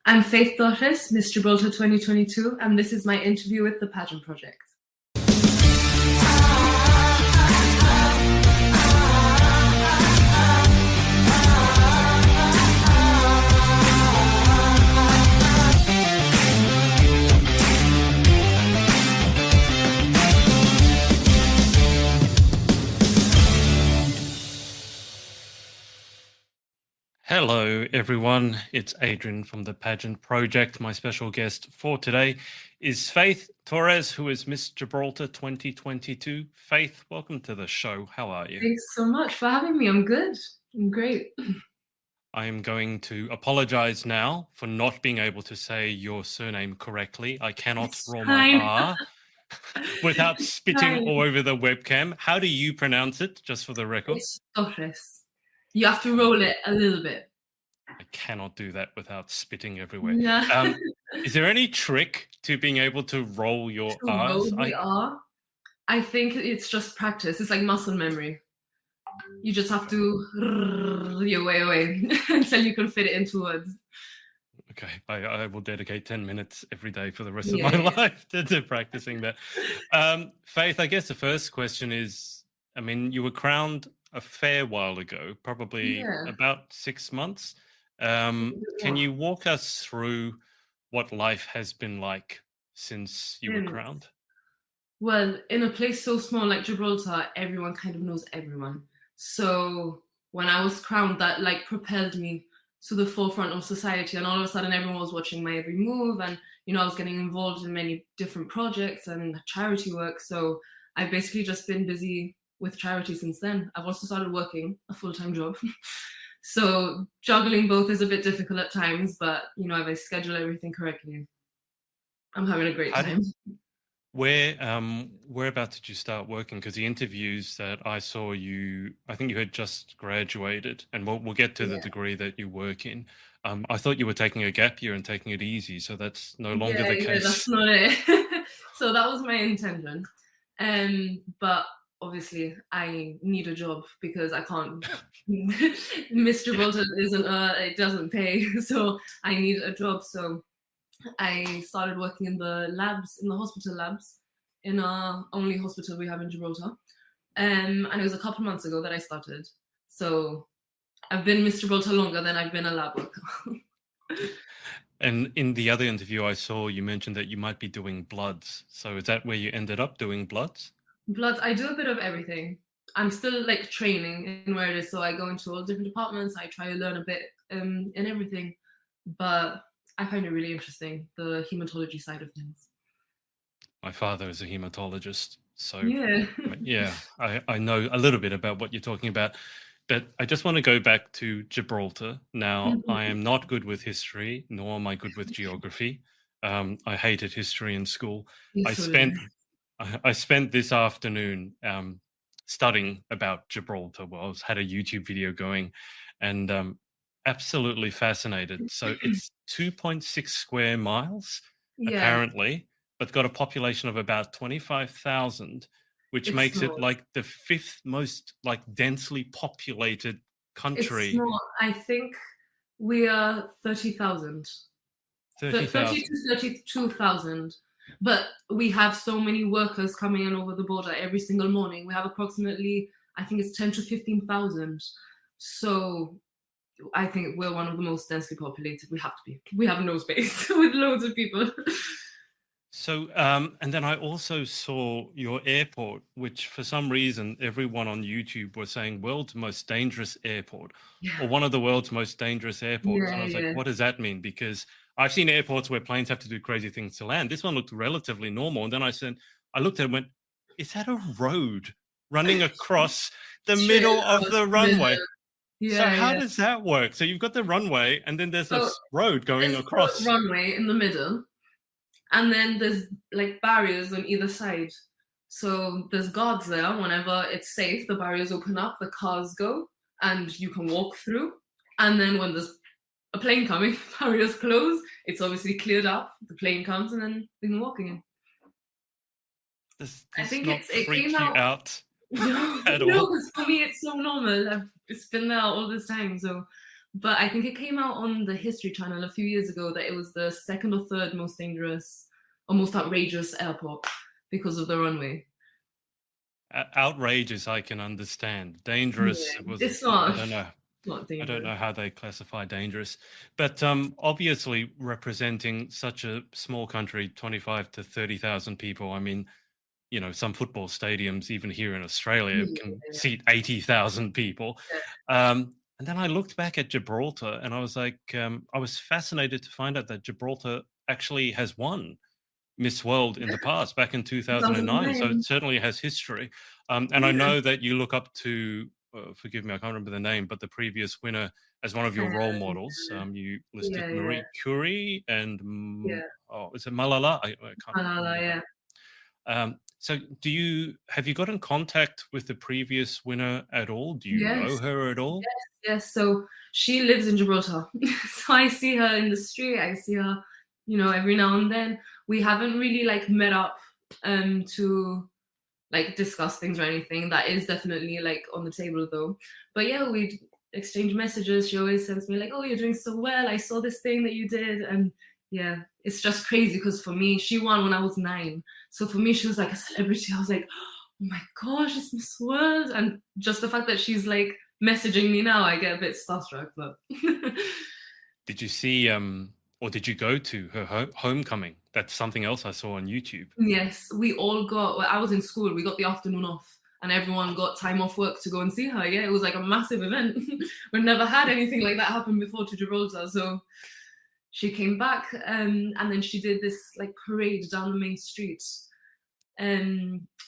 I'm Faith Torres, Miss Gibraltar 2022, and this is my interview with the Pageant Project. Hello, everyone. It's Adrian from the Pageant Project. My special guest for today is Faith Torres, who is Miss Gibraltar 2022. Faith, welcome to the show. How are you? Thanks so much for having me. I'm good. I'm great. I am going to apologize now for not being able to say your surname correctly. I cannot roll my R without spitting all over the webcam. How do you pronounce it, just for the record? It's Torres. You have to roll it a little bit. I cannot do that without spitting everywhere. Yeah. Is there any trick to being able to roll your R's? Roll the R. I think it's just practice. It's like muscle memory. You just have to your way away until you can fit it into words. Okay, I will dedicate 10 minutes every day for the rest of my life to practicing that. Faith, I guess the first question is, I mean, you were crowned a fair while ago, probably about 6 months. Can you walk us through what life has been like since you were crowned? Well, in a place so small like Gibraltar, everyone kind of knows everyone. So when I was crowned, that like propelled me to the forefront of society, and all of a sudden everyone was watching my every move, and I was getting involved in many different projects and charity work. So I've basically just been busy with charity since then. I've also started working a full-time job. So juggling both is a bit difficult at times, but if I schedule everything correctly, I'm having a great time. Whereabouts did you start working? Because the interviews that I saw I think you had just graduated, and we'll get to the degree that you work in. I thought you were taking a gap year and taking it easy, so that's no longer the case. That's not it. So that was my intention. But obviously I need a job because I can't. Miss Gibraltar it doesn't pay, so I need a job. So I started working in the labs, in the hospital labs, in our only hospital we have in Gibraltar. And it was a couple months ago that I started. So I've been Miss Gibraltar longer than I've been a lab worker. And in the other interview I saw, you mentioned that you might be doing bloods. So is that where you ended up doing bloods? Bloods, I do a bit of everything. I'm still like training in where it is. So I go into all different departments. I try to learn a bit in everything. But I find it really interesting, the hematology side of things. My father is a hematologist, so yeah, I know a little bit about what you're talking about. But I just want to go back to Gibraltar. Now, I am not good with history, nor am I good with geography. I hated history in school. I spent this afternoon studying about Gibraltar. Well, I had a YouTube video going, and absolutely fascinated. So it's 2.6 square miles, apparently, but got a population of about 25,000, which makes it like the 5th most densely populated country. It's small. I think we are 30,000. 30 to 32,000. But we have so many workers coming in over the border every single morning. We have approximately, I think it's 10 to 15,000. So I think we're one of the most densely populated. We have to be. We have no space with loads of people. So, and then I also saw your airport, which for some reason, everyone on YouTube was saying world's most dangerous airport or one of the world's most dangerous airports. And I was like, what does that mean? Because I've seen airports where planes have to do crazy things to land. This one looked relatively normal. And then I looked at it and went, is that a road running across the middle of the runway? So how does that work? So you've got the runway and then there's this road going across. The runway in the middle. And then there's like barriers on either side. So there's guards there. Whenever it's safe, the barriers open up, the cars go, and you can walk through. And then when there's a plane coming, barriers close. It's obviously cleared up. The plane comes, and then we can walk again. I think it came out. No, because for me it's so normal. It's been there all this time. So But I think it came out on the History Channel a few years ago that it was the second or third most dangerous or most outrageous airport because of the runway. Outrageous, I can understand. Dangerous Yeah, was, it's not I not don't dangerous. know how they classify dangerous, but obviously representing such a small country, 25 to 30,000 people. I mean, you know, some football stadiums, even here in Australia, Yeah, can yeah, seat 80,000 people. yeah. And then I looked back at Gibraltar and I was like, I was fascinated to find out that Gibraltar actually has won Miss World in the past, back in 2009. So it 2009. certainly has history. And I Yeah. know that you look up to, forgive me, I can't remember the name, but the previous winner as one of your role Um, models. You listed yeah, yeah, Marie Curie and, yeah. oh, is it Malala? I can't Malala, remember yeah. her. So have you got in contact with the previous winner at all? Do you know Yes, her at all? yes, yes. So she lives in Gibraltar. So I see her in the street. I see her, every now and then. We haven't really like met up to like discuss things or anything. That is definitely like on the table though. But yeah, we exchange messages. She always sends me like, "Oh, you're doing so well. I saw this thing that you did." And yeah, it's just crazy because for me, she won when I was 9. So for me, she was like a celebrity. I was like, "Oh my gosh, it's Miss World!" And just the fact that she's like messaging me now, I get a bit starstruck. But Did you see, or did you go to her homecoming? That's something else I saw on YouTube. yes, we all got. Well, I was in school. We got the afternoon off, and everyone got time off work to go and see her. Yeah, it was like a massive event. We've never had anything like that happen before to Gibraltar. So she came back, and then she did this like parade down the main street.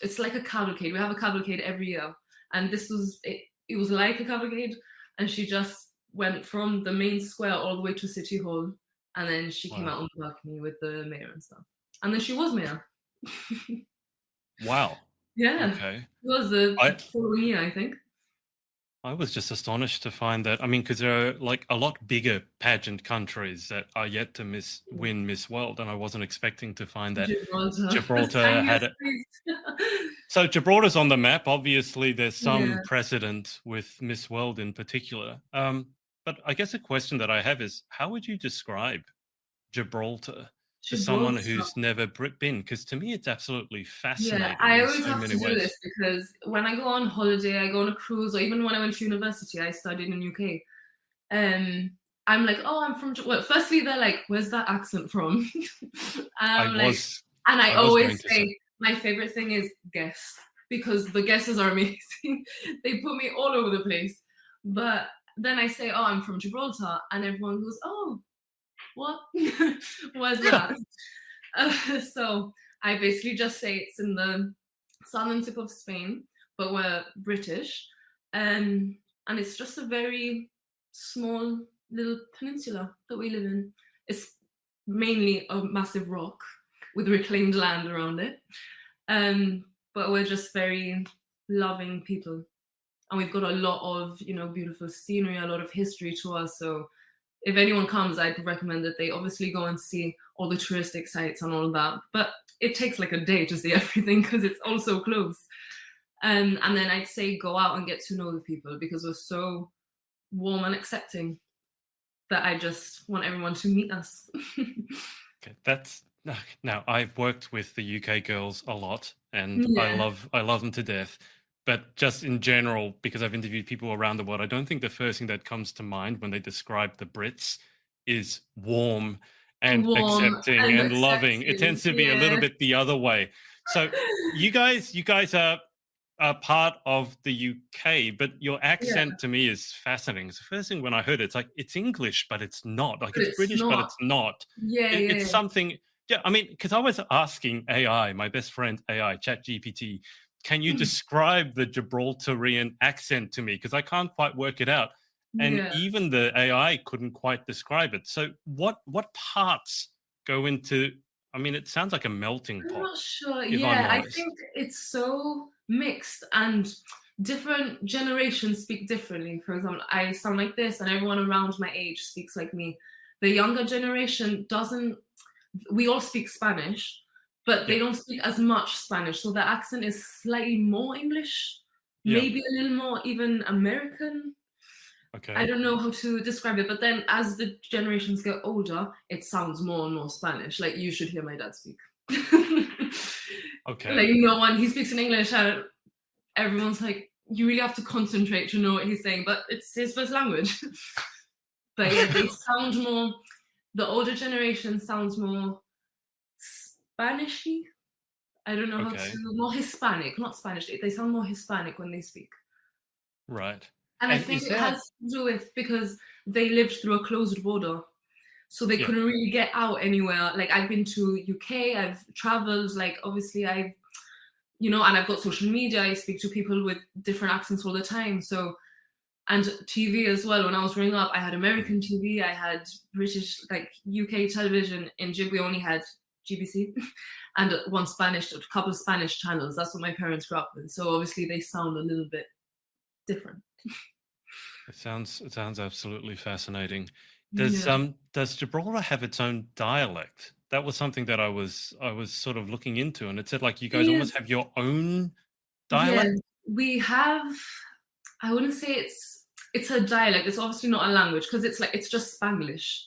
It's like a cavalcade. We have a cavalcade every year, and this was it. It was like a cavalcade, and she just went from the main square all the way to City Hall, and then she came Wow. out on the balcony with the mayor and stuff. And then she was mayor. Wow. Yeah, it Okay. was the I following year, I think. I was just astonished to find that. I mean, because there are like a lot bigger pageant countries that are yet to win Miss World, and I wasn't expecting to find that Gibraltar, the Gibraltar had tiniest it. place. So Gibraltar's on the map. Obviously, there's some Yeah, precedent with Miss World in particular. But I guess a question that I have is, how would you describe Gibraltar to someone Gibraltar. who's never been? Because to me, it's absolutely Yeah, fascinating I in always so have many to do ways. this because when I go on holiday, I go on a cruise, or even when I went to university, I studied in UK. Um, I'm like, oh, I'm from. Well, firstly, they're like, where's that accent from? I I'm like, was, and I I was always going to say, say my favorite thing is guess because the guesses are amazing. They put me all over the place. But then I say, oh, I'm from Gibraltar, and everyone goes, oh, what? Where's that? So I basically just say it's in the southern tip of Spain, but we're British. And it's just a very small little peninsula that we live in. It's mainly a massive rock with reclaimed land around it. But we're just very loving people. And we've got a lot of, beautiful scenery, a lot of history to us. So if anyone comes, I'd recommend that they obviously go and see all the touristic sites and all of that. But it takes like a day to see everything because it's all so close. And then I'd say go out and get to know the people because we're so warm and accepting that I just want everyone to meet us. okay, that's now I've worked with the UK girls a lot, and Yeah. I love them to death. But just in general, because I've interviewed people around the world, I don't think the first thing that comes to mind when they describe the Brits is warm and Warm accepting and and loving. It accepting. tends to be a little Yeah. bit the other way. So you guys are part of the UK, but your Yeah. accent to me is fascinating. It's the first thing when I heard it, it's like it's English, but it's not. Like But it's it's British, but not. it's not. Yeah, It's yeah. something. Yeah, I mean, because I was asking AI, my best friend AI, ChatGPT, can you describe the Gibraltarian accent to me? Because I can't quite work it out, and Yeah. even the AI couldn't quite describe it. So, what parts go into? I mean, it sounds like a melting I'm pot, not sure. if I'm Yeah, I honest. think it's so mixed and different generations speak differently. For example, I sound like this, and everyone around my age speaks like me. The younger generation doesn't, we all speak Spanish, but they Yeah. don't speak as much Spanish. So the accent is slightly more English, Yeah. maybe a little more even American. I Okay. don't know how to describe it, but then as the generations get older, it sounds more and more Spanish. Like you should hear my dad speak. Like Okay. no one, he speaks in English and everyone's like, you really have to concentrate to know what he's saying, but it's his first language. But yeah, they sound more, the older generation sounds more Spanishy. I don't know how to, Okay. more Hispanic, not Spanish. They sound more Hispanic when they speak. Right. And I And think is it that has to do with because they lived through a closed border. So they yeah. couldn't really get out anywhere. Like I've been to UK, I've traveled, like obviously I've, and I've got social media, I speak to people with different accents all the time. So, and TV as well. When I was growing up, I had Mhm. American TV, I had British, like UK television. In Jib, we only had GBC and one Spanish, a couple of Spanish channels. That's what my parents grew up with. So obviously they sound a little bit different. It sounds absolutely fascinating. Does Yeah. does Gibraltar have its own dialect? That was something that I was sort of looking into, and it said like you guys Yeah. almost have your own Yeah. dialect. We have, I wouldn't say it's a dialect. It's obviously not a language because it's just Spanglish.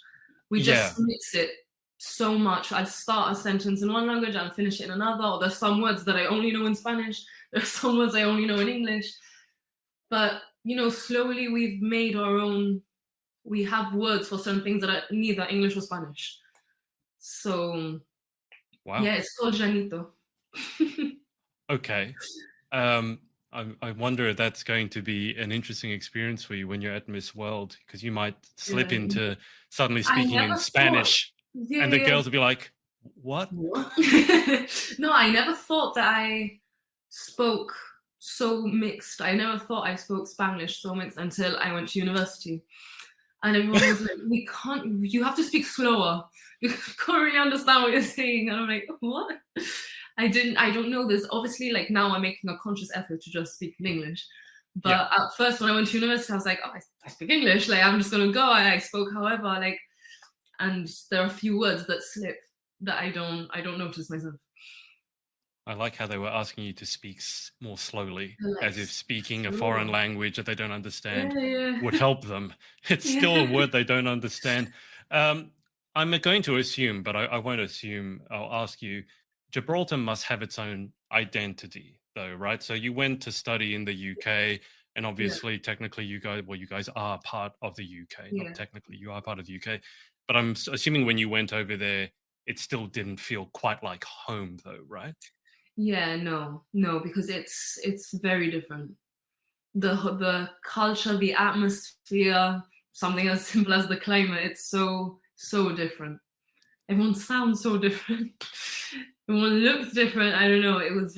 We just Yeah. mix it so much. I'd start a sentence in one language and finish it in another. Or there's some words that I only know in Spanish. There's some words I only know in English. But slowly we've made our own. We have words for certain things that are neither English or Spanish. So Wow. yeah, it's called Janito. Okay. I wonder if that's going to be an interesting experience for you when you're at Miss World, because you might slip Yeah. into suddenly I speaking in never thought. Spanish, Yeah, and the yeah. girls will be like, "What?" What? No, I never thought that I spoke so mixed. I never thought I spoke Spanish so mixed until I went to university. And everyone was like, we can't, you have to speak slower. You can't really understand what you're saying. And I'm like, what? I don't know this. Obviously, like now I'm making a conscious effort to just speak in English. Yeah. But at first, when I went to university, I was like, oh, I speak English. Like, I'm just going to go. I spoke however, like, and there are a few words that slip that I don't notice myself. I like how they were asking you to speak more slowly, They're like, as if speaking a foreign slower. language that they don't understand Yeah, yeah. would help them. It's still a Yeah. word they don't understand. Um, I'm going to assume, but I won't assume. I'll ask you. Gibraltar must have its own identity, though, right? So you went to study in the UK, and Yeah. obviously, technically, you guys are part of the UK. Not Yeah. technically, you are part of the UK. But I'm assuming when you went over there, it still didn't feel quite like home, though, right? Yeah, no, because it's very different. The culture, the atmosphere, something as simple as the climate, it's so different. Everyone sounds so different. Everyone looks different. I don't know. It was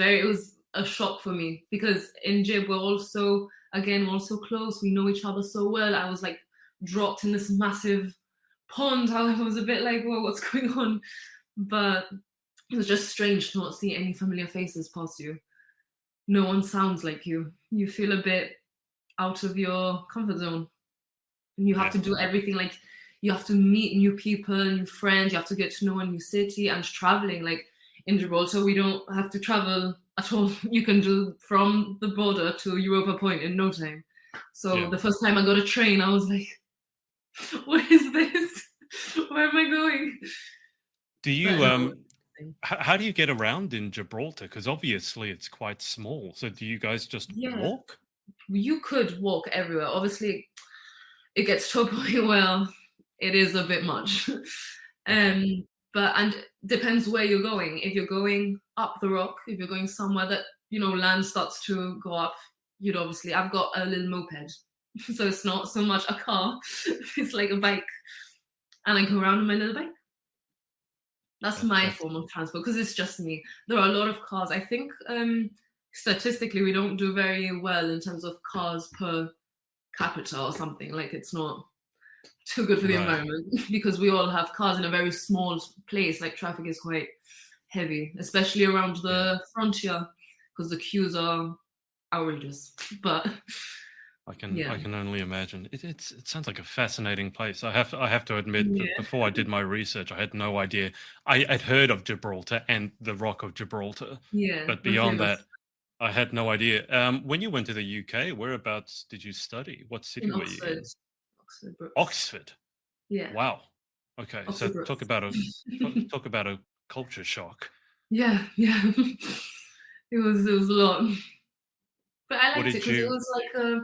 a shock for me because in Jib we're all so close. We know each other so well. I was like dropped in this massive pond. I was a bit like, whoa, what's going on? But it was just strange to not see any familiar faces past you. No one sounds like you. You feel a bit out of your comfort zone. And you have Yeah. to do everything like you have to meet new people, new friends, you have to get to know a new city and traveling. Like in Gibraltar, we don't have to travel at all. You can do from the border to Europa Point in no time. So Yeah. the first time I got a train, I was like, what is this? Where am I going? Do But you no. how do you get around in Gibraltar? Because obviously it's quite small. So do you guys just Yeah, walk? you could walk everywhere. Obviously, it gets to a point where it is a bit much. Okay. um, but and depends where you're going. If you're going up the rock, if you're going somewhere that land starts to go up, I've got a little moped, so it's not so much a car, it's like a bike, and I go around on my little bike. That's my That's form of transport because it's just me. There are a lot of cars. I think statistically we don't do very well in terms of cars per capita or something. Like it's not too good for the right. environment because we all have cars in a very small place. Like traffic is quite heavy, especially around Yeah. the frontier because the queues are outrageous. But I yeah, can only imagine. It sounds like a fascinating place. I have to admit that yeah, before I did my research, I had no idea. I'd heard of Gibraltar and the Rock of Gibraltar, yeah, but we're beyond that, famous. I had no idea. When you went to the UK, whereabouts did you study? What city in were you Oxford. in? Oxford Brooks. Oxford. Yeah, Wow. Okay, so Oxford talk Brooks. about a talk about a culture shock. Yeah, yeah. It was a lot. But I What liked it did because it you? was like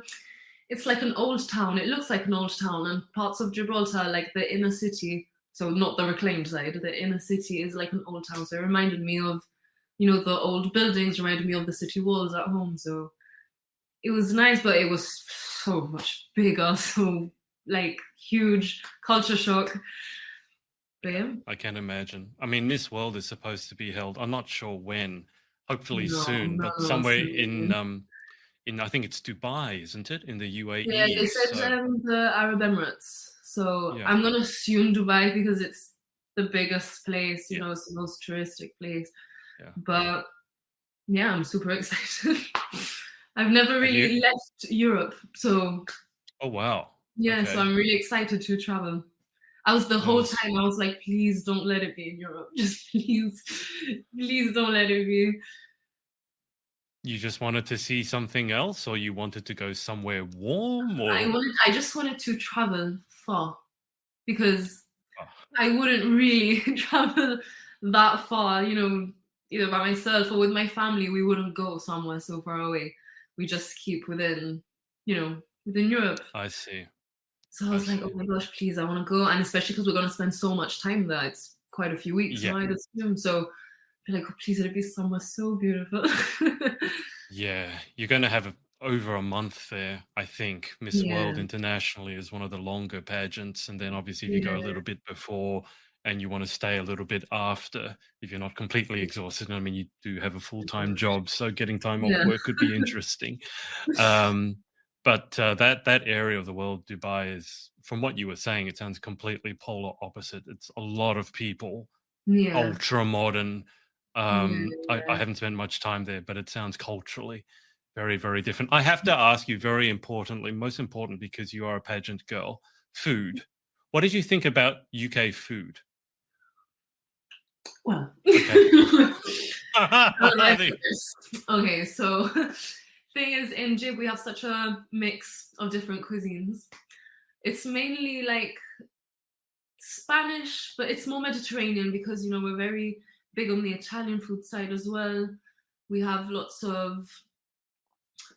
it's like an old town. It looks like an old town, and parts of Gibraltar, like the inner city, so not the reclaimed side, the inner city is like an old town. So it reminded me of, the old buildings, reminded me of the city walls at home. So it was nice, but it was so much bigger, so like huge culture shock. But Yeah, yeah, I can imagine. I mean, this world is supposed to be held. I'm not sure when. Hopefully no, soon, no, but no, somewhere soon. in I think it's Dubai, isn't it? In the Yeah, they UAE. said So the Arab Emirates. So yeah, I'm gonna assume Dubai because it's the biggest place, yeah, it's the most touristic place. yeah. But yeah, I'm super excited. I've never Have you? really left Europe, so Oh wow. yeah, so Okay. I'm really excited to travel. I was the whole Nice. time I was like, please don't let it be in Europe. Just please, please don't let it be. You just wanted to see something else, or you wanted to go somewhere warm, I or wanted I just wanted to travel far because oh, I wouldn't really travel that far, either by myself or with my family. We wouldn't go somewhere so far away. We just keep within Europe. I see. So I I was like, oh see. my gosh, please, I want to go. And especially because we're going to spend so much time there. It's quite a few weeks, Yeah. no, I'd assume. So I feel like, oh, please, it'd be somewhere so beautiful. Yeah, you're going to have over a month there, I think. Miss World Yeah, internationally is one of the longer pageants. And then obviously, if you go a yeah, little bit before and you want to stay a little bit after, if you're not completely exhausted, I mean, you do have a full time job. So getting time off yeah, work could be interesting. Um, but that area of the world, Dubai, is, from what you were saying, it sounds completely polar opposite. It's a lot of people, yeah, ultra modern. I yeah, haven't spent much time there, but it sounds culturally very, very different. I have to ask you, very importantly, most important because you are a pageant girl, food. What did you think about UK food? well. Okay. I The- Okay, so thing is, in Jib we have such a mix of different cuisines. It's mainly like Spanish, but it's more Mediterranean because we're very big on the Italian food side as well. We have lots of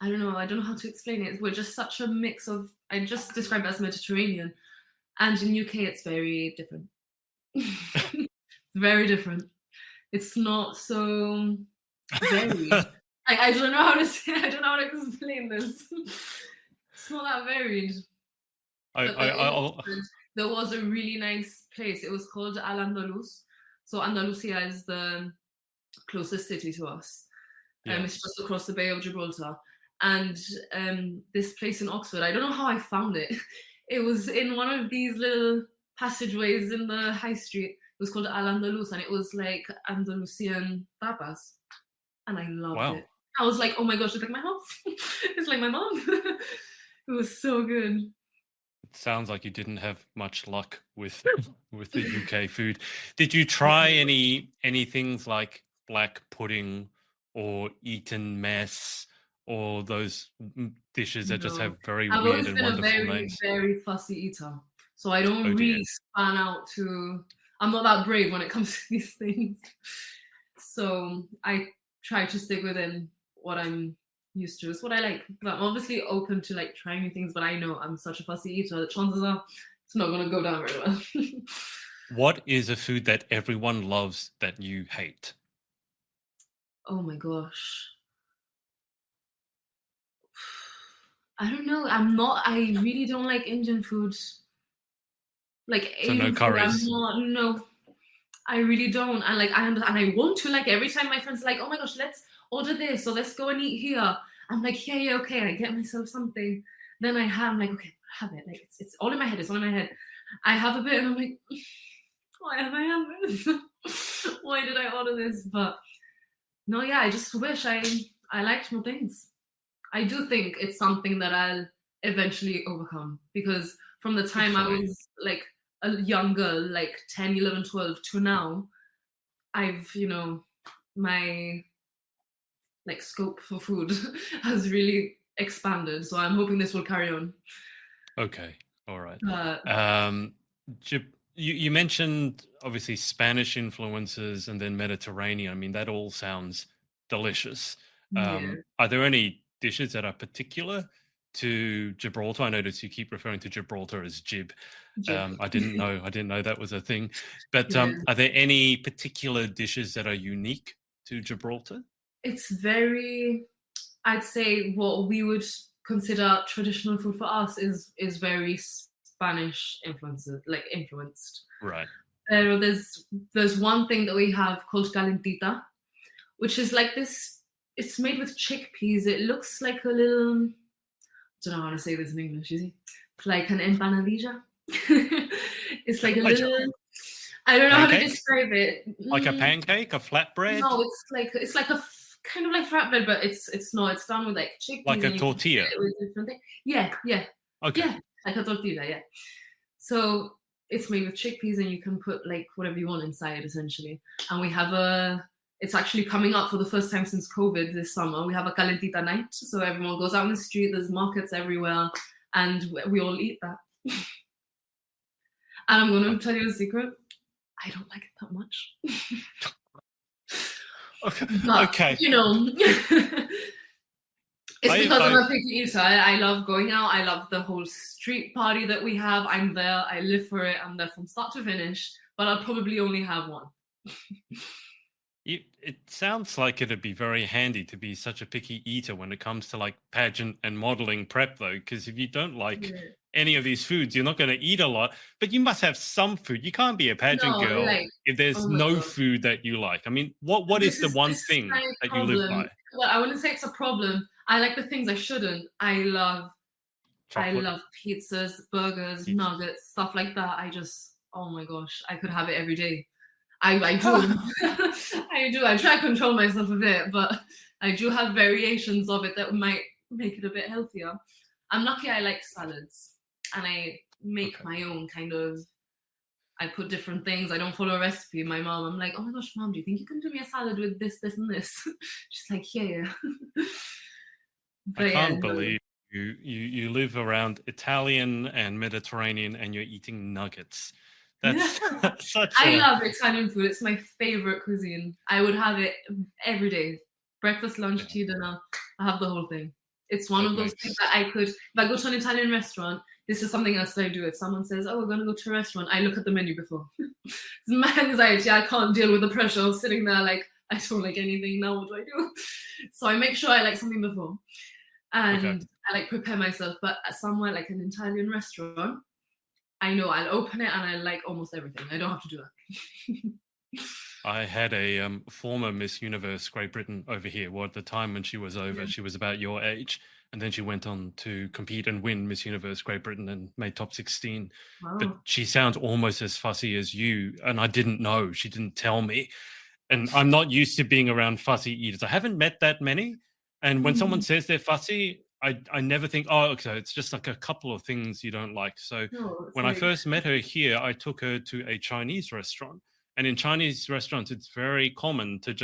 I don't know how to explain it. We're just such a mix of I just describe it as Mediterranean. And in UK it's very different. It's very different. It's not so varied. I don't know how to say. I don't know how to explain this. It's not that varied. But in I'll, Oxford, there was a really nice place. It was called Al Andalus. So Andalusia is the closest city to us. yeah. It's just across the Bay of Gibraltar. And this place in Oxford, I don't know how I found it. It was in one of these little passageways in the high street. It was called Al Andalus, and it was like Andalusian tapas, and I loved Wow. it. I was like, oh my gosh, it's like my house. It's like my mom. It was so good. It sounds like you didn't have much luck with with the UK food. Did you try any things like black pudding or Eton mess or those dishes that just No, have very I've weird always and been a wonderful very, names? very fussy eater. So I don't Oh dear. really span out to, I'm not that brave when it comes to these things. So I try to stick within what I'm used to. It's what I like. But I'm obviously open to like trying new things, but I know I'm such a fussy eater that chances are it's not going to go down very well. What is a food that everyone loves that you hate? Oh my gosh. I don't know. I really don't like Indian food. Like So no Asian food, I'm curries. not, no, I really don't. And like, and I want to, like, every time my friends are like, oh my gosh, let's order this or let's go and eat here. I'm like, yeah, yeah, okay. I get myself something. Then I'm like, okay, have it. Like, it's all in my head. It's all in my head. I have a bit and I'm like, why have I had this? Why did I order this? But no, yeah, I just wish I liked more things. I do think it's something that I'll eventually overcome because from the time I Hopefully. was like a young girl, like 10, 11, 12, to now, I've, my like scope for food has really expanded. So I'm hoping this will carry on. Okay, all right. But You mentioned obviously Spanish influences and then Mediterranean. I mean, that all sounds delicious. yeah, Are there any dishes that are particular to Gibraltar? I notice you keep referring to Gibraltar as Gib. Jib. I didn't know that was a thing. But Yeah. are there any particular dishes that are unique to Gibraltar? It's very, I'd say what we would consider traditional food for us is very Spanish influenced. Right. There's one thing that we have called calentita, which is like this. It's made with chickpeas. It looks like a little. I don't know how to say this in English. Is it? It's like an empanadilla. It's like a Like little. I don't know how to pancake? describe it. Like a pancake, a flatbread? No, it's like kind of like flatbread, but it's not. It's done with like Like chickpeas a and you can tortilla? fill it with different things. Yeah, yeah, Okay. yeah, like a tortilla. Yeah. So it's made with chickpeas, and you can put like whatever you want inside, essentially. And we have a. It's actually coming up for the first time since COVID this summer. We have a calentita night, so everyone goes out in the street. There's markets everywhere, and we all eat that. And I'm going to tell you a secret. I don't like it that much. But, Okay. you know, it's because I'm I a picky eater. I love going out. I love the whole street party that we have. I'm there. I live for it. I'm there from start to finish. But I'll probably only have one. it sounds like it'd be very handy to be such a picky eater when it comes to like pageant and modeling prep, though, because if you don't like Yeah. any of these foods, you're not going to eat a lot. But you must have some food. You can't be a pageant No, girl like, if there's oh my no God. food that you like. I mean, what is the one This is thing my that you live problem. by? Well, I wouldn't say it's a problem. I like the things I shouldn't. I love Chocolate? pizzas, burgers, Pizza. nuggets, stuff like that. Oh my gosh, I could have it every day. I do. I do. I try to control myself a bit, but I do have variations of it that might make it a bit healthier. I'm lucky I like salads, and I make Okay. my own kind of. I put different things. I don't follow a recipe. My mom, I'm like, oh my gosh, mom, do you think you can do me a salad with this, this, and this? She's like, yeah. I But yeah, can't no. believe you live around Italian and Mediterranean and you're eating nuggets. That's such I a love Italian food. It's my favorite cuisine. I would have it every day. Breakfast, lunch, yeah, tea, dinner. I have the whole thing. It's one that of those things makes that if I go to an Italian restaurant, this is something else that I do. If someone says, oh, we're going to go to a restaurant, I look at the menu before. It's my anxiety. I can't deal with the pressure of sitting there like, I don't like anything. Now what do I do? So I make sure I like something before. okay. And I like prepare myself. But at somewhere like an Italian restaurant, I know I'll open it and I like almost everything. I don't have to do that. I had a former Miss Universe Great Britain over here. Well, at the time when she was over, Yeah. she was about your age. And then she went on to compete and win Miss Universe Great Britain and made top 16. But Wow. she sounds almost as fussy as you. And I didn't know. She didn't tell me. And I'm not used to being around fussy eaters. I haven't met that many. And when someone says they're fussy, I never think, oh, okay, it's just like a couple of things you don't like. So No, it's when I like, first met her here, I took her to a Chinese restaurant. And in Chinese restaurants, it's very common to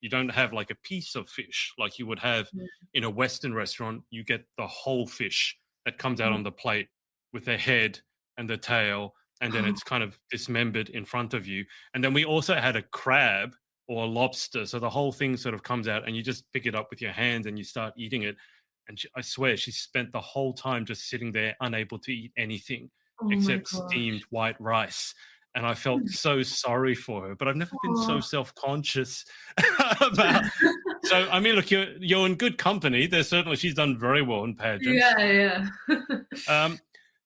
you don't have like a piece of fish like you would have in a Western restaurant. You get the whole fish that comes out on the plate with the head and the tail. And then it's kind of dismembered in front of you. And then we also had a crab or a lobster. So the whole thing sort of comes out and you just pick it up with your hands and you start eating it. And I swear she spent the whole time just sitting there, unable to eat anything oh my except gosh. steamed white rice. And I felt so sorry for her, but I've never been so Aw. self-conscious about. So I mean, look, you're in good company. She's done very well in pageants. Yeah.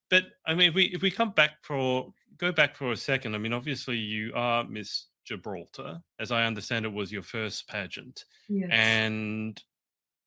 But I mean, if we go back for a second, I mean, obviously you are Miss Gibraltar, as I understand it was your first pageant, Yes. and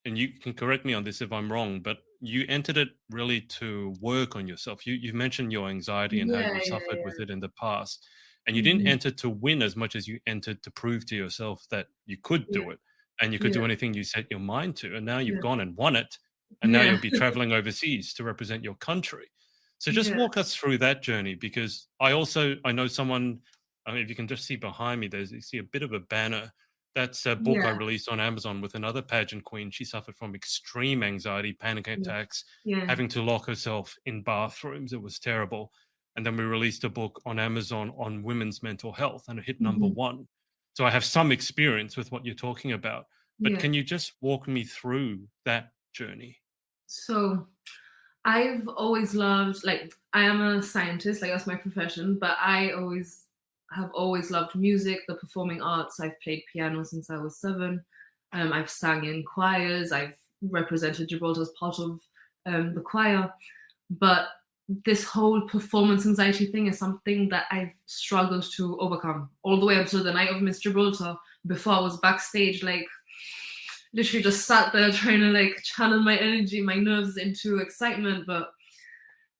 you can correct me on this if I'm wrong, but you entered it really to work on yourself. You've mentioned your anxiety and how Yeah, you yeah, suffered with yeah. it in the past, and you didn't Mhm. enter to win as much as you entered to prove to yourself that you could Yeah, do it and you could yeah, do anything you set your mind to. And now you've yeah, gone and won it, and now yeah, you'll be traveling overseas to represent your country. So just yeah. walk us through that journey, because I know someone. I mean, if you can just see behind me, you see a bit of a banner That's a book I Yeah, released on Amazon with another pageant queen. She suffered from extreme anxiety, panic yeah, attacks, yeah. having to lock herself in bathrooms. It was terrible. And then we released a book on Amazon on women's mental health, and it hit number Mhm. one. So I have some experience with what you're talking about. But Yeah. can you just walk me through that journey? So I've always loved, like, I am a scientist, like that's my profession, but I always have always loved music, the performing arts. I've played piano since I was 7. I've sang in choirs. I've represented Gibraltar as part of the choir. But this whole performance anxiety thing is something that I've struggled to overcome all the way until the night of Miss Gibraltar. Before I was backstage, like literally just sat there trying to like channel my energy, my nerves into excitement. But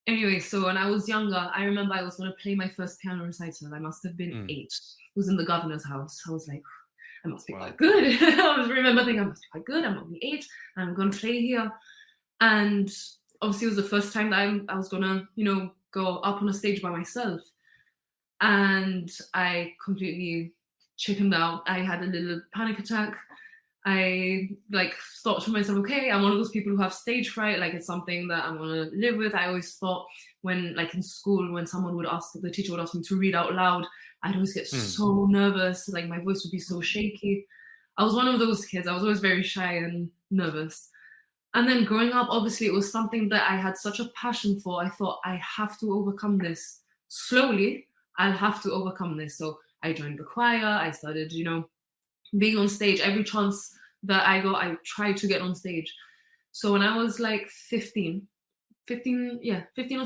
anyway, so when I was younger, I remember I was going to play my first piano recital. I must have been Mm, 8. It was in the governor's house. I was like, I must be quite wow. good. I remember thinking, I must be quite good. I'm only 8. I'm going to play here. And obviously, it was the first time that I was going to, go up on a stage by myself. And I completely chickened out. I had a little panic attack. I like thought to myself, okay, I'm one of those people who have stage fright. Like it's something that I'm gonna live with. I always thought when, like in school, when the teacher would ask me to read out loud, I'd always get Mm, so nervous. Like my voice would be so shaky. I was one of those kids. I was always very shy and nervous. And then growing up, obviously, it was something that I had such a passion for. I thought I have to overcome this slowly. I'll have to overcome this. So I joined the choir. I started, being on stage. Every chance that I got, I tried to get on stage. So when I was like 15 or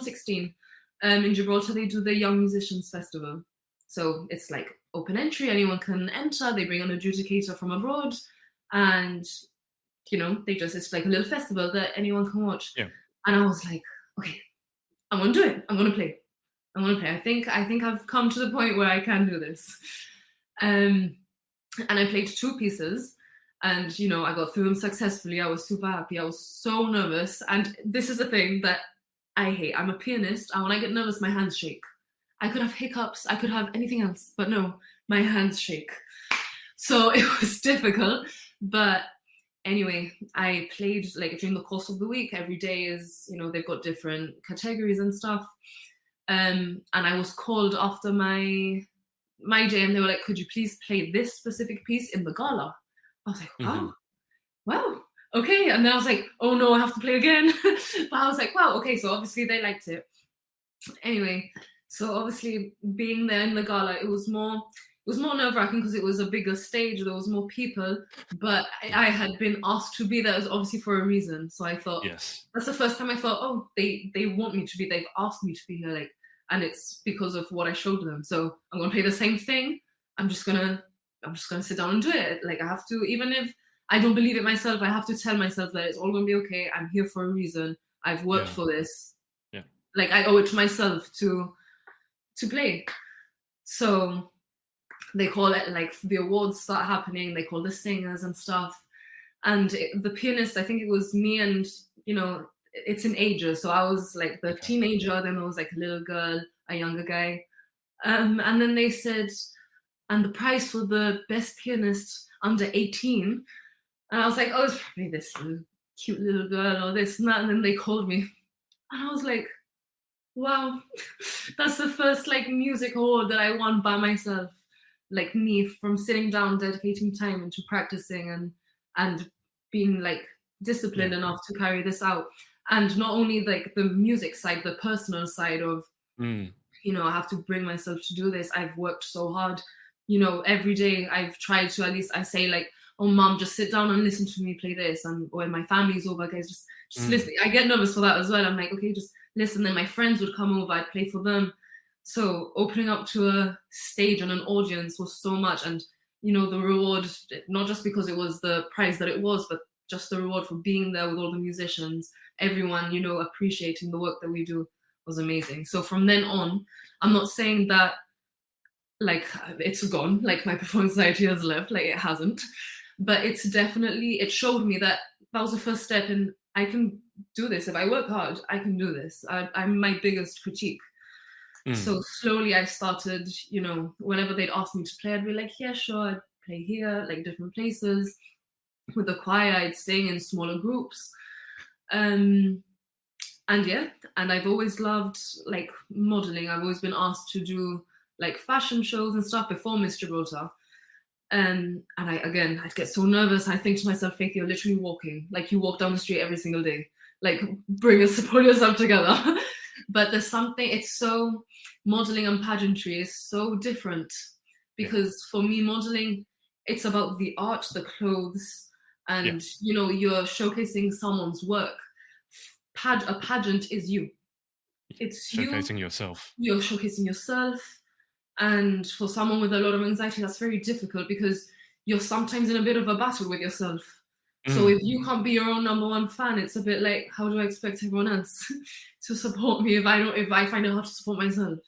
16, in Gibraltar, they do the Young Musicians Festival. So it's like open entry, anyone can enter. They bring an adjudicator from abroad, and it's like a little festival that anyone can watch. yeah. And I was like, okay, I'm gonna do it. I'm gonna play. I think I've come to the point where I can do this. Um, and I played 2 pieces, and I got through them successfully. I was super happy. I was so nervous, and this is the thing that I hate. I'm a pianist, and when I get nervous, my hands shake. I could have hiccups. I could have anything else, but no, my hands shake. So it was difficult, but anyway, I played like during the course of the week. Every day is, they've got different categories and stuff. And I was called after my day, and they were like, "Could you please play this specific piece in the gala?" I was like, Hmm. wow, okay. And then I was like, "Oh no, I have to play again." But I was like, "Wow, okay." So obviously they liked it. Anyway, so obviously being there in the gala, it was more nerve-wracking because it was a bigger stage, there was more people, but I had been asked to be there obviously for a reason. So I thought Yes. that's the first time I thought, oh, they want me to be, they've asked me to be here, like, and it's because of what I showed them. So I'm gonna play the same thing. I'm just gonna sit down and do it. Like I have to, even if I don't believe it myself, I have to tell myself that it's all gonna be okay. I'm here for a reason. I've worked Yeah. for this. Yeah. Like I owe it to myself to play. So they call it, like, the awards start happening, they call the singers and stuff. And the pianist, I think it was me and, it's in ages. So I was like the Okay. teenager, then there was like a little girl, a younger guy. And then they said, and the prize for the best pianist under 18. And I was like, oh, it's probably this cute little girl or this and that. And then they called me. And I was like, wow, that's the first like music award that I won by myself. Like me, from sitting down, dedicating time into practicing and being like disciplined Yeah. enough to carry this out. And not only like the music side, the personal side of, Mm, I have to bring myself to do this. I've worked so hard. Every day I've tried to, at least I say like, oh mom, just sit down and listen to me play this. And when my family's over, guys, just mm, listen. I get nervous for that as well. I'm like, okay, just listen. Then my friends would come over, I'd play for them. So opening up to a stage and an audience was so much. And, the reward, not just because it was the prize that it was, but just the reward for being there with all the musicians, everyone, appreciating the work that we do was amazing. So from then on, I'm not saying that like it's gone, like my performance anxiety has left, like it hasn't, but it showed me that that was the first step, and I can do this. If I work hard, I can do this. I'm my biggest critique. mm. So slowly I started, whenever they'd ask me to play, I'd be like, yeah, sure, I'd play here, like different places. With the choir, I'd sing in smaller groups. And yeah, and I've always loved like modeling. I've always been asked to do like fashion shows and stuff before Miss Gibraltar. And I'd get so nervous. I think to myself, Faith, you're literally walking. Like you walk down the street every single day. Like pull yourself together. But there's something, it's so, modeling and pageantry is so different. Because for me, modeling, it's about the art, the clothes, and you're showcasing someone's work. A pageant is you. It's showcasing yourself. You're showcasing yourself. And for someone with a lot of anxiety, that's very difficult because you're sometimes in a bit of a battle with yourself. So if you can't be your own number one fan, it's a bit like, how do I expect everyone else to support me if I find it hard to support myself?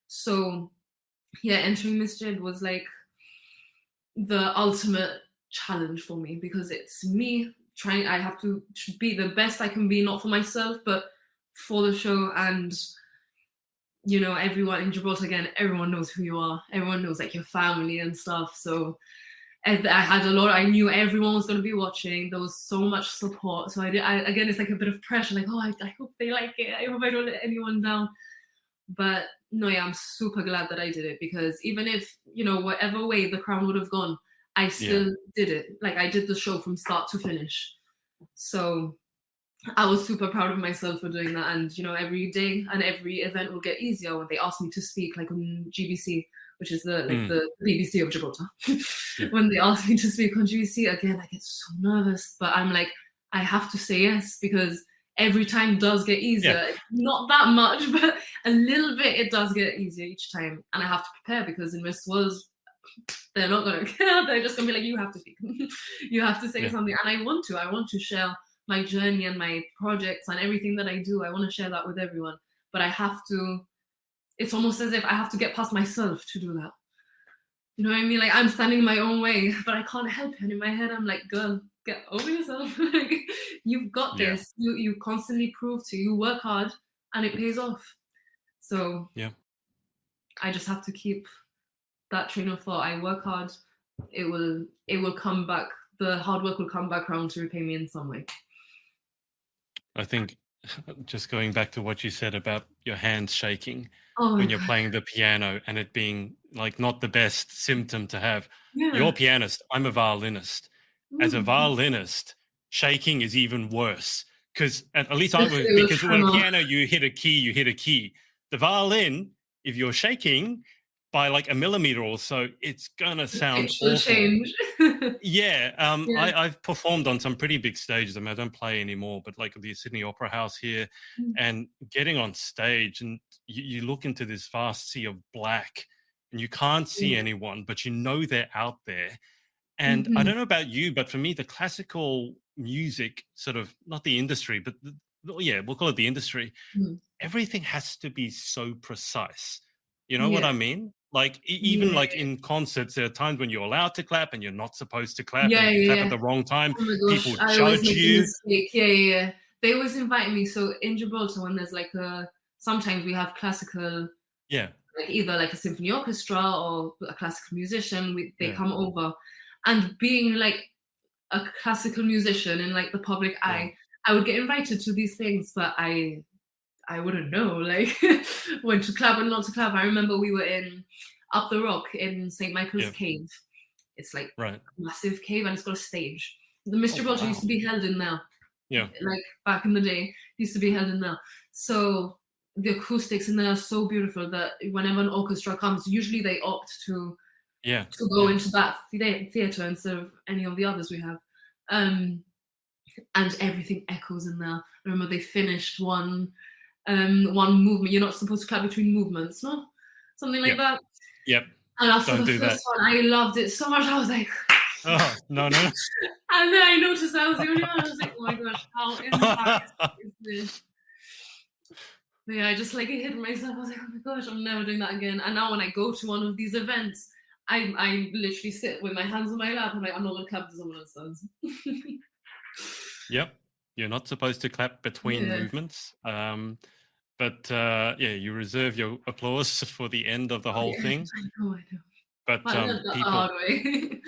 So yeah, entering Miss Gib was like the ultimate challenge for me because it's me trying. I have to be the best I can be, not for myself, but for the show. And everyone in Gibraltar, again, everyone knows who you are. Everyone knows like your family and stuff. So I had I knew everyone was going to be watching. There was so much support. So again, it's like a bit of pressure, like, oh, I hope they like it. I hope I don't let anyone down. But no, yeah, I'm super glad that I did it because even if, whatever way the crown would have gone, I still did it. Like I did the show from start to finish. So I was super proud of myself for doing that. And, every day and every event will get easier when they ask me to speak, like on GBC, which is the BBC of Gibraltar. When they ask me to speak on GBC, again, I get so nervous. But I'm like, I have to say yes because every time does get easier. Not that much, but a little bit, it does get easier each time. And I have to prepare because in Miss World, they're not going to care. They're just going to be like, you have to speak. You have to say something. And I want to share my journey and my projects and everything that I do. I want to share that with everyone. But I have to, it's almost as if I have to get past myself to do that. You know what I mean? Like I'm standing in my own way, but I can't help it. And in my head, I'm like, girl, get over yourself. Like, you've got this. You constantly prove you work hard and it pays off. So I just have to keep that train of thought. I work hard. It will come back. The hard work will come back around to repay me in some way. I think just going back to what you said about your hands shaking when you're playing the piano and it being like not the best symptom to have. You're a pianist. I'm a violinist. As a violinist, shaking is even worse because at least because with a piano, you hit a key. The violin, if you're shaking by like a millimeter or so, it's gonna sound awful. Change. I've performed on some pretty big stages. I mean, I don't play anymore, but like the Sydney Opera House here, and getting on stage, and you look into this vast sea of black, and you can't see anyone, but they're out there. And I don't know about you, but for me, the classical music, sort of not the industry, but we'll call it the industry. Everything has to be so precise. You know what I mean? Like even like in concerts, there are times when you're allowed to clap and you're not supposed to clap. And if you clap at the wrong time, people judge you. They always invite me. So in Gibraltar, when there's like sometimes we have classical, like either like a symphony orchestra or a classical musician. They come over, and being like a classical musician in like the public eye, I would get invited to these things, but I wouldn't know like when to clap and not to clap. I remember we were in up the rock in St. Michael's Cave. It's like a massive cave and it's got a stage. The Miss Gibraltar used to be held in there. Like back in the day, used to be held in there. So the acoustics in there are so beautiful that whenever an orchestra comes, usually they opt to go into that theatre instead of any of the others we have. And everything echoes in there. I remember they finished one movement. You're not supposed to clap between movements, no? Something like that. And after the first one, I loved it so much. I was like, oh, no. And then I noticed I was the only one. I was like, oh my gosh, how embarrassing is this? But I just like hid myself. I was like, oh my gosh, I'm never doing that again. And now when I go to one of these events, I literally sit with my hands on my lap. I'm like, I'm not going to clap to someone else does. You're not supposed to clap between movements. But you reserve your applause for the end of the whole thing. I know. But But I learned that the hard people, way.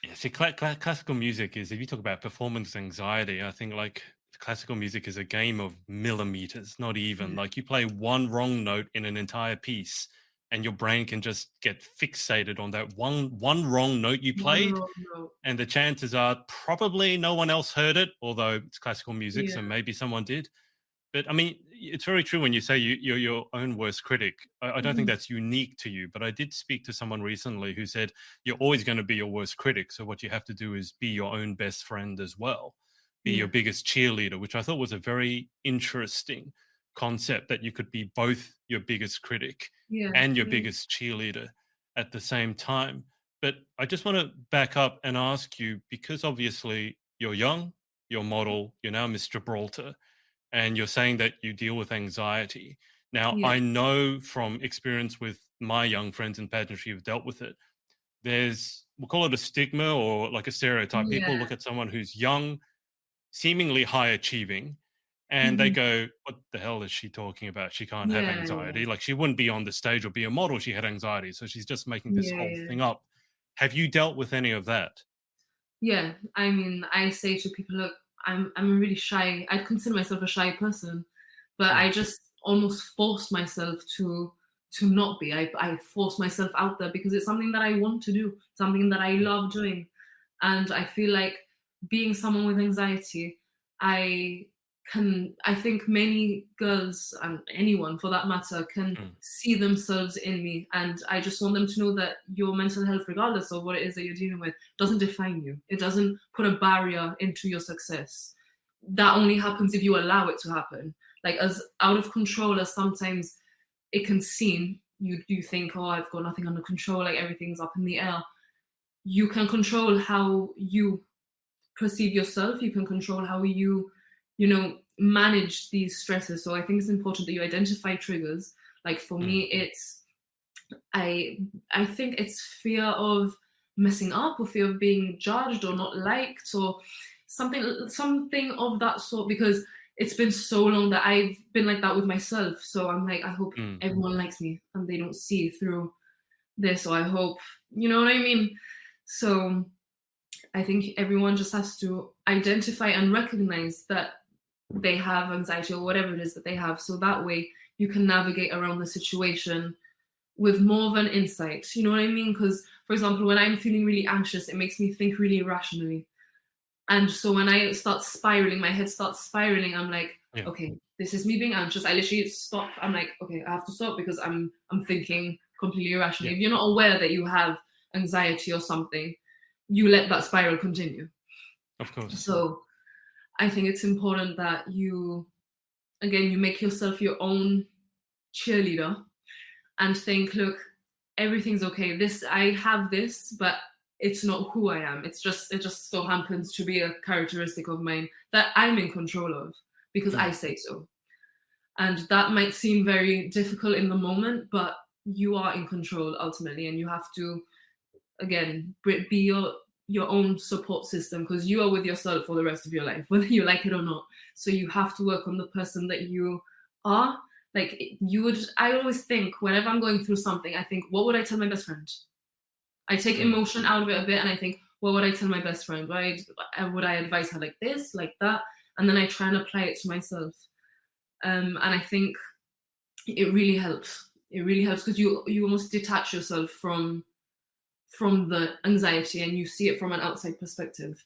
yeah, see, classical music is, if you talk about performance anxiety, I think like classical music is a game of millimeters, not even. Yeah. Like you play one wrong note in an entire piece, and your brain can just get fixated on that one wrong note you One played, wrong note. and the chances are probably no one else heard it, although it's classical music, Yeah. so maybe someone did. But I mean, it's very true when you say you're your own worst critic. I don't think Mhm. that's unique to you, but I did speak to someone recently who said you're always going to be your worst critic. So what you have to do is be your own best friend as well, be your Yeah. biggest cheerleader, which I thought was a very interesting concept, that you could be both your biggest critic Yeah. and your Yeah. biggest cheerleader at the same time. But I just want to back up and ask you, because obviously you're young, you're model, you're now Miss Gibraltar, and you're saying that you deal with anxiety. Now, Yeah. I know from experience with my young friends in pageantry who've dealt with it, there's, we'll call it a stigma or like a stereotype. People Yeah. look at someone who's young, seemingly high achieving, and they Mhm. go, what the hell is she talking about? She can't have Yeah. Yeah. anxiety. Like she wouldn't be on the stage or be a model. She had anxiety. So she's just making this Yeah. whole Yeah. thing up. Have you dealt with any of that? Yeah. I mean, I say to people, look, I'm really shy. I'd consider myself a shy person, but I Mm, just almost force myself to not be. I force myself out there because it's something that I want to do, something that I mm, love doing. And I feel like being someone with anxiety, I I think many girls and anyone for that matter can mm, see themselves in me. And I just want them to know that your mental health, regardless of what it is that you're dealing with, doesn't define you. It doesn't put a barrier into your success. That only happens if you allow it to happen. Like as out of control as sometimes it can seem, you think, oh, I've got nothing under control, like everything's up in the air. You can control how you perceive yourself. You can control how you manage these stresses. So I think it's important that you identify triggers. Like for me, mm. it's I I think it's fear of messing up or fear of being judged or not liked or something of that sort, because it's been so long that I've been like that with myself. So I'm like, I hope Mm. everyone likes me and they don't see through this, or I hope, you know what I mean? So I think everyone just has to identify and recognize that they have anxiety or whatever it is that they have. So that way you can navigate around the situation with more of an insight. You know what I mean? Because, for example, when I'm feeling really anxious, it makes me think really irrationally. And so when I start spiraling, my head starts spiraling, I'm like, Yeah. okay, this is me being anxious. I literally stop. I'm like, okay, I have to stop because I'm thinking completely irrationally. Yeah. If you're not aware that you have anxiety or something, you let that spiral continue. Of course. So I think it's important that you make yourself your own cheerleader and think, look, everything's okay. I have this, but it's not who I am. It just so happens to be a characteristic of mine that I'm in control of because I Mm. say so. And that might seem very difficult in the moment, but you are in control ultimately, and you have to again be your own support system because you are with yourself for the rest of your life, whether you like it or not. So you have to work on the person that you are. Like I always think whenever I'm going through something, I think, what would I tell my best friend? I take Mm. emotion out of it a bit and I think, what would I tell my best friend? Would I advise her like this, like that? And then I try and apply it to myself. And I think it really helps. It really helps because you almost detach yourself from the anxiety and you see it from an outside perspective.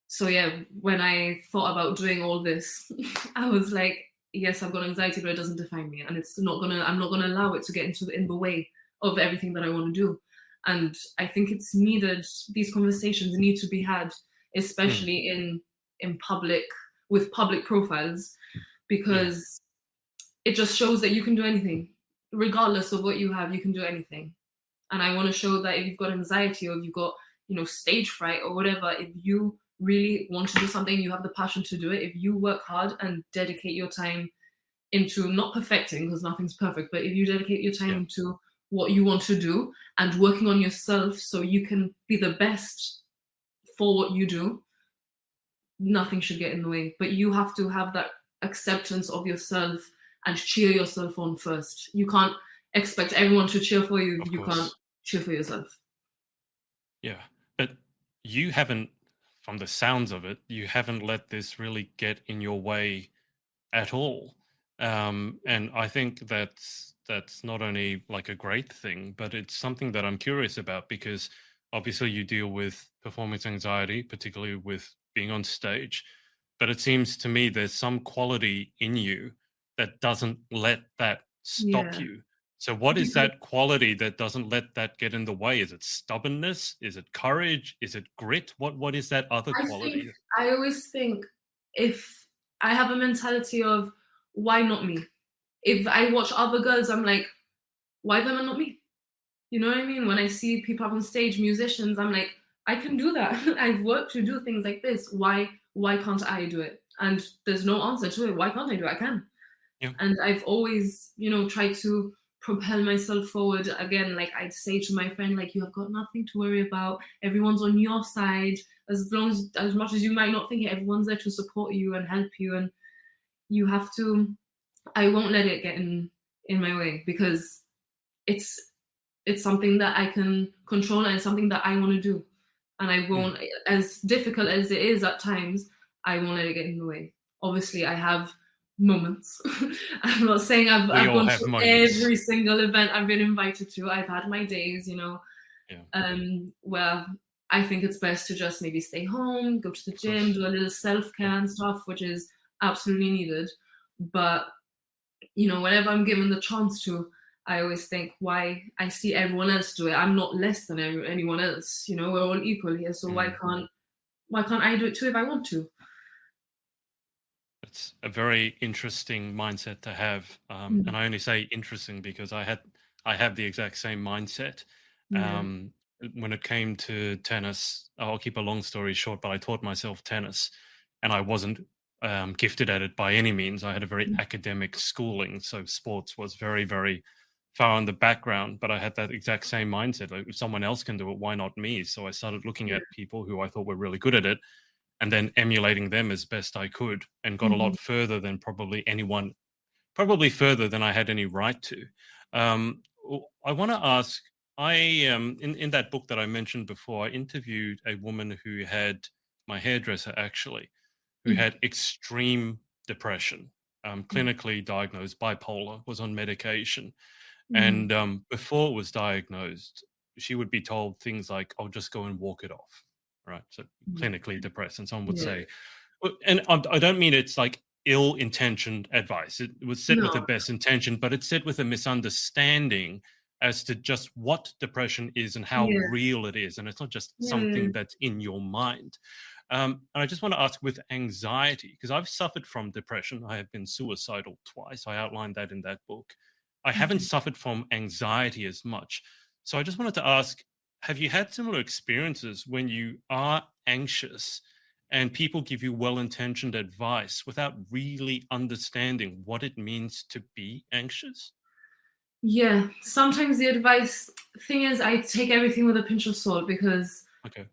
So yeah, when I thought about doing all this, I was like, yes, I've got anxiety, but it doesn't define me, and I'm not gonna allow it to get in the way of everything that I want to do. And I think it's needed. These conversations need to be had, Mm. especially in public with public profiles, Yeah. because it just shows that you can do anything, regardless of what you have. You can do anything. And I want to show that if you've got anxiety or if you've got, stage fright or whatever, if you really want to do something, you have the passion to do it. If you work hard and dedicate your time into not perfecting, because nothing's perfect, but if you dedicate your Yeah. time to what you want to do and working on yourself so you can be the best for what you do, nothing should get in the way. But you have to have that acceptance of yourself and cheer yourself on first. You can't expect everyone to cheer for you if Of you can't course. cheer for yourself. Yeah. But you haven't, from the sounds of it, you haven't let this really get in your way at all. And I think that's not only like a great thing, but it's something that I'm curious about because obviously you deal with performance anxiety, particularly with being on stage. But it seems to me there's some quality in you that doesn't let that stop Yeah. you. So what is Because that quality that doesn't let that get in the way? Is it stubbornness? Is it courage? Is it grit? What is that other I think quality? I always think if I have a mentality of why not me? If I watch other girls, I'm like, why them and not me? You know what I mean? When I see people up on stage, musicians, I'm like, I can do that. I've worked to do things like this. Why can't I do it? And there's no answer to it. Why can't I do it? I can. Yeah. And I've always, tried to propel myself forward. Again, like I'd say to my friend, like, you have got nothing to worry about. Everyone's on your side. As much as you might not think it, everyone's there to support you and help you. And you have to, I won't let it get in my way because it's it's something that I can control and it's something that I want to do. And I Mm. won't, as difficult as it is at times, I won't let it get in the way. Obviously, I have moments. I'm not saying We I've all gone have to moments. every single event I've been invited to. I've had my days, Yeah, where I think it's best to just maybe stay home, go to the of gym, course. do a little self care Yeah. and stuff, which is absolutely needed. But whenever I'm given the chance to, I always think why I see everyone else do it. I'm not less than anyone else. We're all equal here. So why Mm. can't I do it too if I want to? It's a very interesting mindset to have, Mm. and I only say interesting because I have the exact same mindset. Yeah. Um, when it came to tennis, I'll keep a long story short, but I taught myself tennis, and I wasn't gifted at it by any means. I had a very academic schooling, so sports was very, very far in the background. But I had that exact same mindset: like, if someone else can do it, why not me? So I started looking Yeah. at people who I thought were really good at it and then emulating them as best I could and got a Mhm. lot further than probably further than I had any right to. I want to ask, in that book that I mentioned before, I interviewed a woman who had my hairdresser actually, who Mm. had extreme depression, Mm. clinically diagnosed bipolar, was on medication. Mm. And before it was diagnosed, she would be told things like, "I'll just go and walk it off." Right. So Mm. clinically depressed. And someone would Yeah. say, and I don't mean it's like ill intentioned advice. It was said with the No. best intention, but it's said with a misunderstanding as to just what depression is and how Yeah. real it is. And it's not just Yeah. something that's in your mind. And I just want to ask with anxiety, because I've suffered from depression. I have been suicidal twice. I outlined that in that book. I haven't Mhm. suffered from anxiety as much. So I just wanted to ask, have you had similar experiences when you are anxious and people give you well intentioned advice without really understanding what it means to be anxious? Yeah. Sometimes the advice thing is I take everything with a pinch of salt Okay.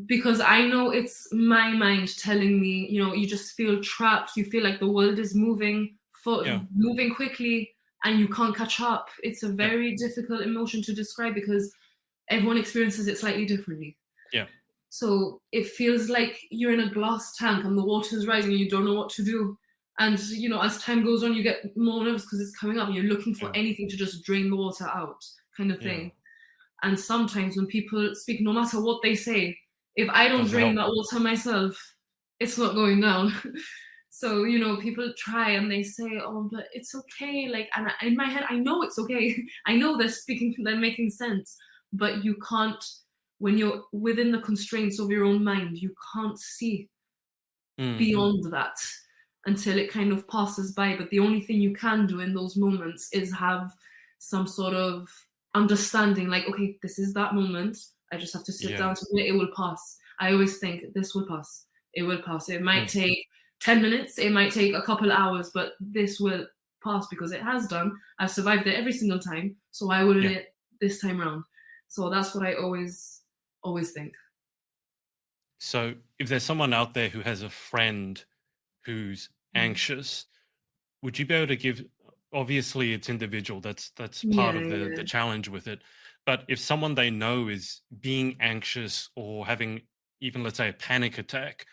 because I know it's my mind telling me, you just feel trapped. You feel like the world is Yeah. moving quickly and you can't catch up. It's a Yeah. very difficult emotion to describe because everyone experiences it slightly differently. Yeah. So it feels like you're in a glass tank and the water's rising and you don't know what to do. And as time goes on, you get more nervous because it's coming up and you're looking for Yeah. anything to just drain the water out, kind of Yeah. thing. And sometimes when people speak, no matter what they say, if I don't Doesn't drain help. that water myself, it's not going down. So, people try and they say, oh, but it's okay. Like, and in my head, I know it's okay. I know they're making sense, but you can't, when you're within the constraints of your own mind, you can't see Mm. beyond that until it kind of passes by. But the only thing you can do in those moments is have some sort of understanding, like, okay, this is that moment. I just have to sit Yeah. down to it. It will pass. I always think this will pass. It will pass. It might Mm. take 10 minutes. It might take a couple hours, but this will pass because it has done. I've survived it every single time. So why wouldn't Yeah. it this time round? So that's what I always think. So if there's someone out there who has a friend who's Mm. anxious, would you be able to give, obviously it's individual, that's part Yeah, of the yeah. challenge with it, But if someone they know is being anxious or having even, let's say, a panic attack,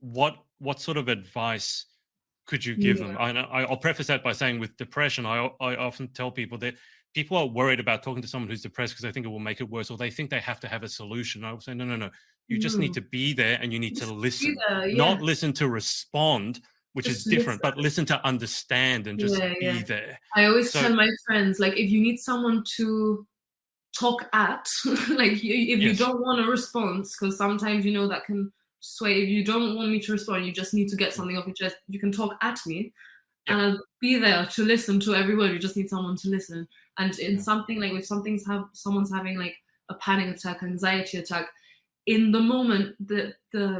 what sort of advice could you give them? Yeah, I'll preface that by saying with depression, I often tell people that people are worried about talking to someone who's depressed because they think it will make it worse, or they think they have to have a solution. I will say, no, no, no. You just need no, to be there and you need to just be listen, there. not Yeah, listen to respond, which is just different, but listen. listen to understand and just Yeah, be yeah. there. I always So, tell my friends, like, if you need someone to talk at, like, if you yes. don't want a response, because sometimes that can sway. If you don't want me to respond, you just need to get Mm, something off your chest. You can talk at me, yep. and I'll be there to listen to every word. You just need someone to listen. And in Yeah. something like if someone's having like a panic attack, anxiety attack, in the moment the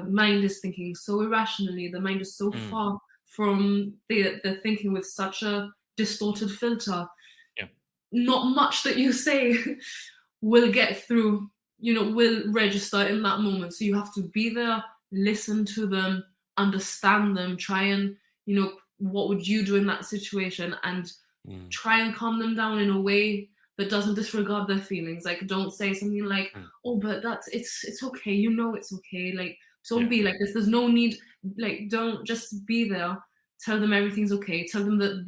mind is thinking so irrationally, the mind is so Mm, far from the thinking with such a distorted filter. yeah. Not much that you say will get through, will register in that moment. So you have to be there, listen to them, understand them, try and, what would you do in that situation? And Mm, try and calm them down in a way that doesn't disregard their feelings. Like, don't say something like, mm, "Oh, but it's okay. It's okay." Like, don't yeah. be like this. There's no need. Like, don't just be there. Tell them everything's okay. Tell them that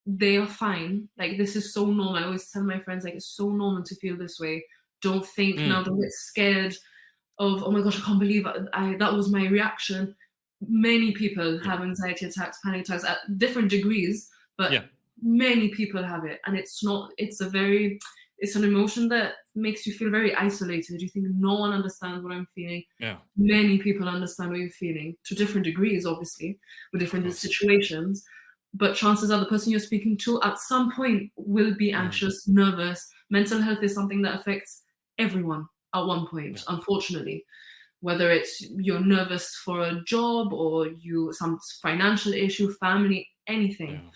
they are fine. Like, this is so normal. I always tell my friends, like, it's so normal to feel this way. Don't think now. Mm, Don't get scared of, oh my gosh, I can't believe that was my reaction. Many people yeah. have anxiety attacks, panic attacks at different degrees, but Yeah. many people have it. And it's an emotion that makes you feel very isolated. You think no one understands what I'm feeling. Yeah. Many people understand what you're feeling to different degrees, obviously, with Of different course. situations. But chances are the person you're speaking to at some point will be Mm, anxious, nervous. Mental health is something that affects everyone at one point, yeah. unfortunately. Whether it's you're nervous for a job or some financial issue, family, anything, Yeah.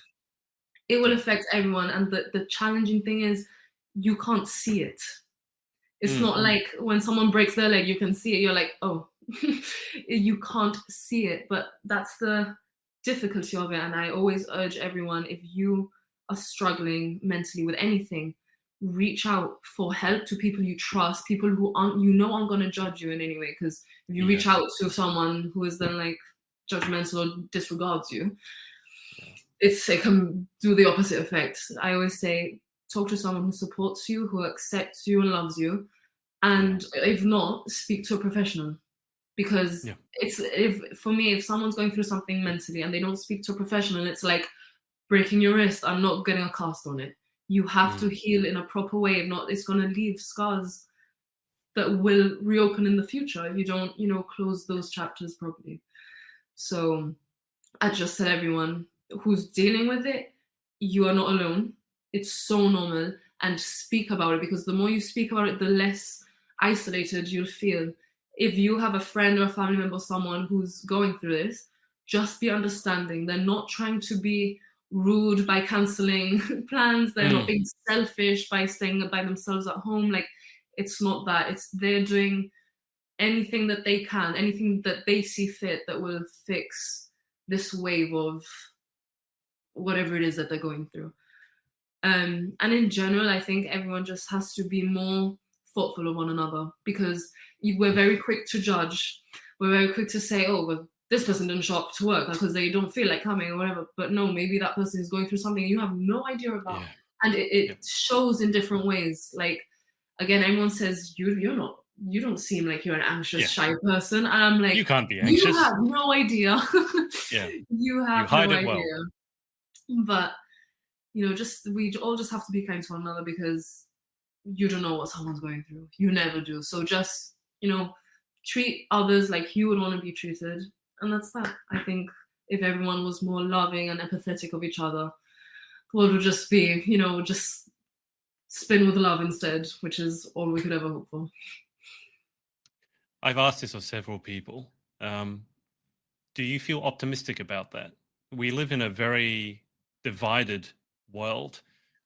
it will Yeah. affect everyone. And the challenging thing is you can't see it. It's Mm, not like when someone breaks their leg, you can see it. You're like, oh, you can't see it. But that's the difficulty of it. And I always urge everyone, if you are struggling mentally with anything, reach out for help to people you trust, people who aren't going to judge you in any way. Because if you reach yeah. out to someone who is then like judgmental or disregards you, Yeah. it can do the opposite effect. I always say, talk to someone who supports you, who accepts you and loves you, Yeah. and if not, speak to a professional. Because Yeah. if for me, if someone's going through something mentally and they don't speak to a professional, it's like breaking your wrist. I'm not getting a cast on it. You have to Mm, heal in a proper way. If not, it's going to leave scars that will reopen in the future if you don't, close those chapters properly. So I just tell everyone who's dealing with it, you are not alone. It's so normal, and speak about it, because the more you speak about it, the less isolated you'll feel. If you have a friend or a family member, someone who's going through this, just be understanding. They're not trying to be rude by canceling plans. They're not mm, being selfish by staying by themselves at home. Like, it's not that. It's they're doing anything that they can, anything that they see fit that will fix this wave of whatever it is that they're going through. And in general, I think everyone just has to be more thoughtful of one another, because we're very quick to judge. We're very quick to say, oh, well, this person didn't show up to work because they don't feel like coming or whatever. But no, maybe that person is going through something you have no idea about. yeah. And it Yep. shows in different ways. Like, again, everyone says, you don't seem like you're an anxious, Yeah. shy person. And I'm You like, can't be you anxious. have no idea. Yeah. You You have hide no it well. idea. But just we all just have to be kind to one another, because you don't know what someone's going through. You never do. So just, treat others like you would want to be treated. And that's that. I think if everyone was more loving and empathetic of each other, the world would just be, just spin with love instead, which is all we could ever hope for. I've asked this of several people. Um, do you feel optimistic about that? We live in a very divided world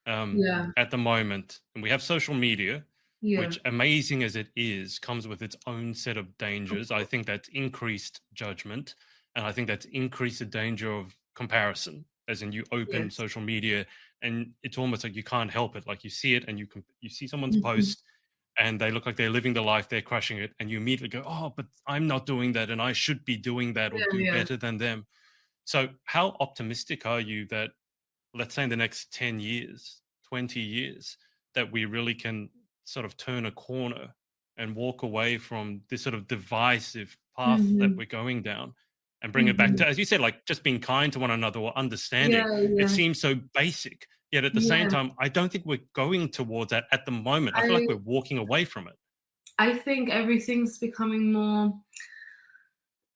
Yeah. at the moment, and we have social media, Yeah. which, amazing as it is, comes with its own set of dangers. I think that's increased judgment, and I think that's increased the danger of comparison. as in you open Yes. social media and it's almost like you can't help it. Like you see it and you see someone's Mhm. post and they look like they're living the life, they're crushing it, and you immediately go, oh, but I'm not doing that and I should be doing that or Yeah, do yeah. better than them. So how optimistic are you that, let's say in the next 10 years, 20 years, that we really can sort of turn a corner and walk away from this sort of divisive path that Mhm. we're going down and bring it back Mhm. to, as you said, like just being kind to one another or Yeah, understanding? It yeah. seems so basic. Yet at the same Yeah. time, I don't think we're going towards that at the moment. I feel like I we're walking away from it. I think everything's becoming more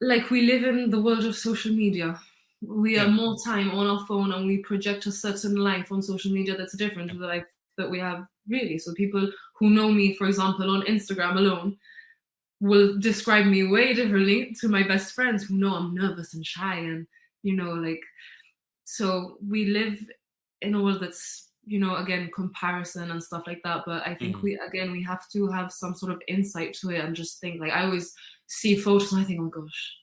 like we live in the world of social media. We are Yeah. more time on our phone and we project a certain life on social media that's different Yeah. to the life that we have really. So people who know me, for example, on Instagram alone, will describe me way differently to my best friends who know I'm nervous and shy and like so we live in a world that's again comparison and stuff like that, but I think Mm. we have to have some sort of insight to it and just think like I always see photos and I think, oh gosh,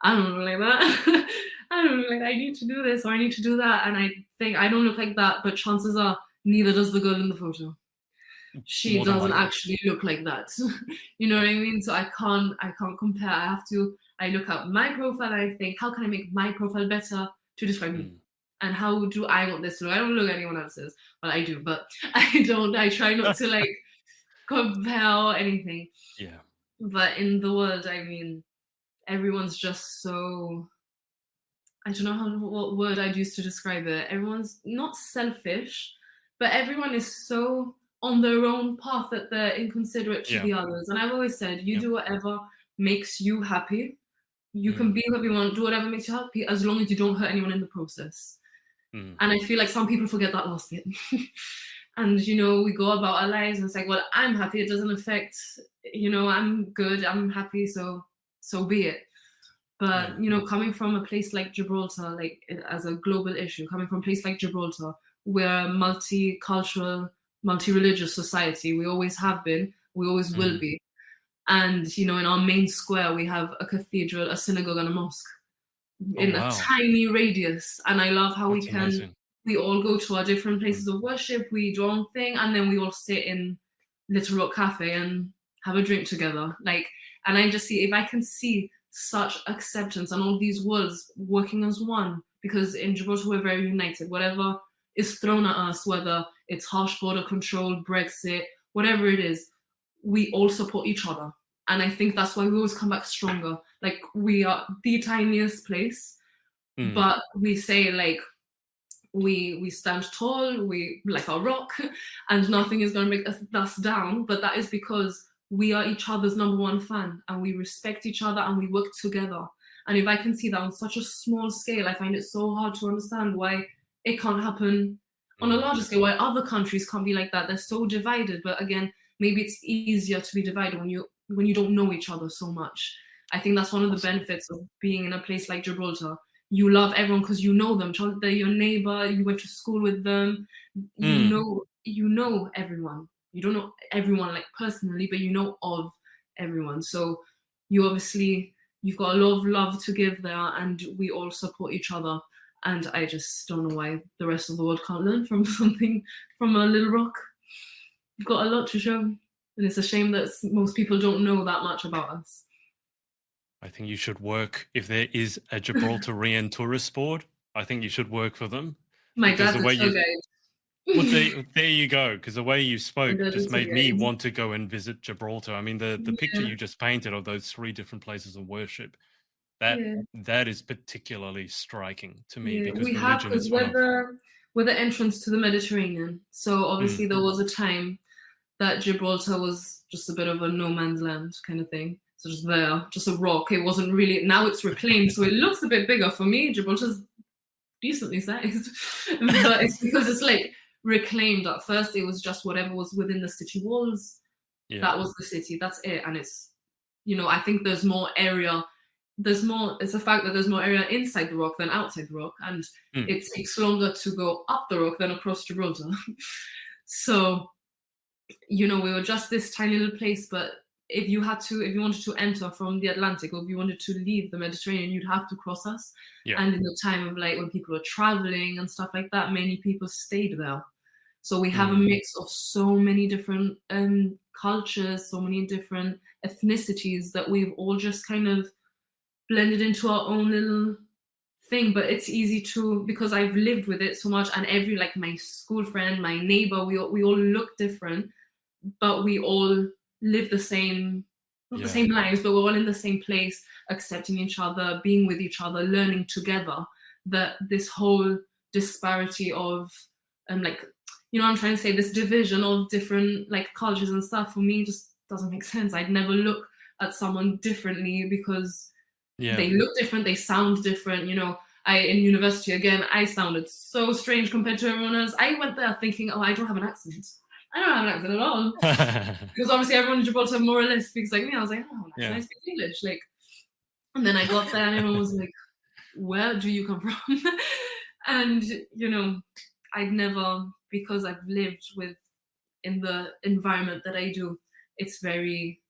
I don't look like that. I don't look like I need to do this or I need to do that, and I think I don't look like that, but chances are neither does the girl in the photo. She More than doesn't likely. actually look like that. You know what Yeah. I mean? So I can't compare. I look at my profile and I think, how can I make my profile better to describe me? Mm. And how do I want this to look? I don't look at anyone else's. Well, I do, but I try not to like compare anything. Yeah. But in the world, I mean, everyone's just so, I don't know what word I'd use to describe it. Everyone's not selfish, but everyone is so on their own path that they're inconsiderate to Yeah. the others. And I've always said, you Yeah. do whatever makes you happy. You can Mm. be whoever you want, do whatever makes you happy, as long as you don't hurt anyone in the process. Mm. And I feel like some people forget that last bit. And we go about our lives and it's like, well, I'm happy. It doesn't affect, I'm good. I'm happy. So be it. Yeah. But coming from a place like Gibraltar, like as a global issue, coming from a place like Gibraltar, we're a multicultural, multi-religious society. We always have been. We always will Mm. be. And in our main square, we have a cathedral, a synagogue, and a mosque Oh, in a wow. tiny radius. And I love how That's amazing. we all go to our different Mm. places of worship, we do our own thing, and then we all sit in Little Rock Cafe and have a drink together. Like, and I just see, if I can see such acceptance and all these worlds working as one, because in Gibraltar we're very united. Whatever is thrown at us, whether it's harsh border control, Brexit, whatever it is, we all support each other. And I think that's why we always come back stronger. Like, we are the tiniest place, Mm. but we say like we stand tall, we like a rock, and nothing is going to make us down. But that is because we are each other's number one fan and we respect each other and we work together. And if I can see that on such a small scale, I find it so hard to understand why it can't happen on a Mm. larger scale, why other countries can't be like that. They're so divided. But again, maybe it's easier to be divided when you don't know each other so much. I think that's one of the Possibly. benefits of being in a place like Gibraltar. You love everyone because you know them. They're your neighbor. You went to school with them. Mm. You know everyone. You don't know everyone like personally, but you know of everyone. So you've got a lot of love to give there, and we all support each other. And I just don't know why the rest of the world can't learn from something from a little rock. We've got a lot to show, and it's a shame that most people don't know that much about us. I think you should work if there is a Gibraltarian tourist board. I think you should work for them My because dad's the a way tour you, well, guide. there you go. Because the way you My spoke dad just is a made me guide. want to go and visit Gibraltar. I mean, the picture Yeah, you just painted of those three different places of worship, that yeah. that is particularly striking to me Yeah, because we have, religion because is one of. we're the entrance to the Mediterranean. So Mm. obviously there was a time that Gibraltar was just a bit of a no man's land kind of thing. So just there, just a rock. It wasn't really. Now it's reclaimed, so it looks a bit bigger for me. Gibraltar's decently sized, but it's because it's like reclaimed. At first, it was just whatever was within the city walls. Yeah. That was the city. That's it, and it's I think there's more area. There's more. It's a fact that there's more area inside the rock than outside the rock, and Mm. it takes longer to go up the rock than across Gibraltar. So we were just this tiny little place, but if you wanted to enter from the Atlantic, or if you wanted to leave the Mediterranean, you'd have to cross us. Yeah. And in the time of like when people were traveling and stuff like that, many people stayed there. So we have a mix of so many different cultures, so many different ethnicities that we've all just kind of blended into our own little thing. But it's easy to, because I've lived with it so much, and every, like my school friend, my neighbor, we all look different, but we all live the same, not the same lives, but we're all in the same place, accepting each other, being with each other, learning together. That this whole disparity of like, you know, I'm trying to say, this division of different like cultures and stuff, for me just doesn't make sense. I'd never look at someone differently because they look different, they sound different. You know, in university, again, I sounded so strange compared to everyone else. I went there thinking, oh, I don't have an accent. I don't have an accent at all. Because obviously everyone in Gibraltar more or less speaks like me. I was like, oh, I speak English. Like, and then I got there and everyone was like, where do you come from? And, you know, I'd never, because I've lived in the environment that I do, it's very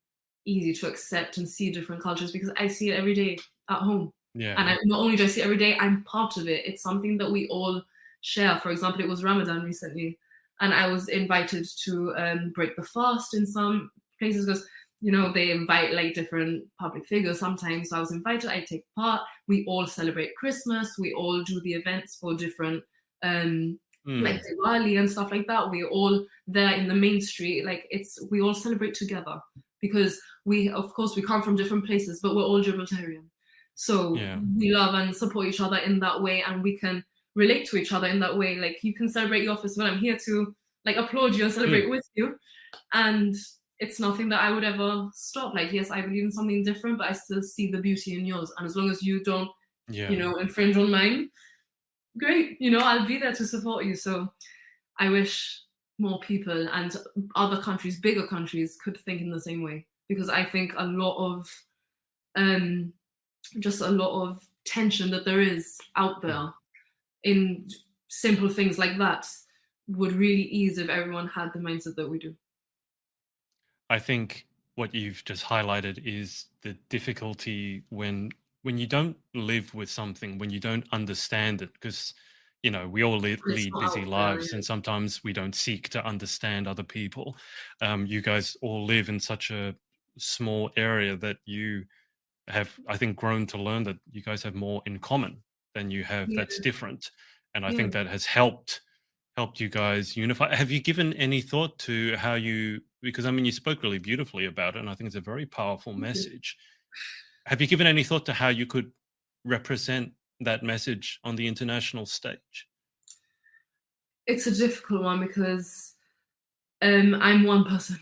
easy to accept and see different cultures because I see it every day at home. Yeah. And not only do I see it every day, I'm part of it. It's something that we all share. For example, it was Ramadan recently, and I was invited to break the fast in some places because, you know, they invite like different public figures sometimes. So I was invited, I take part. We all celebrate Christmas. We all do the events for different like Diwali and stuff like that. We're all there in the main street. Like we all celebrate together because of course we come from different places, but we're all Gibraltarian. So we love and support each other in that way, and we can relate to each other in that way. Like, you can celebrate your festival. I'm here to like applaud you and celebrate with you. And it's nothing that I would ever stop. Like, yes, I believe in something different, but I still see the beauty in yours. And as long as you don't, you know, infringe on mine, great. You know, I'll be there to support you. So I wish more people and other countries, bigger countries, could think in the same way. Because I think a lot of just a lot of tension that there is out there in simple things like that would really ease if everyone had the mindset that we do. I think what you've just highlighted is the difficulty when you don't live with something, when you don't understand it, because, you know, we all lead busy lives, and sometimes we don't seek to understand other people. You guys all live in such a small area that you have, I think, grown to learn that you guys have more in common than you have that's different. And I think that has helped you guys unify. Have you given any thought to how because I mean, you spoke really beautifully about it, and I think it's a very powerful message. Have you given any thought to how you could represent that message on the international stage? It's a difficult one because I'm one person.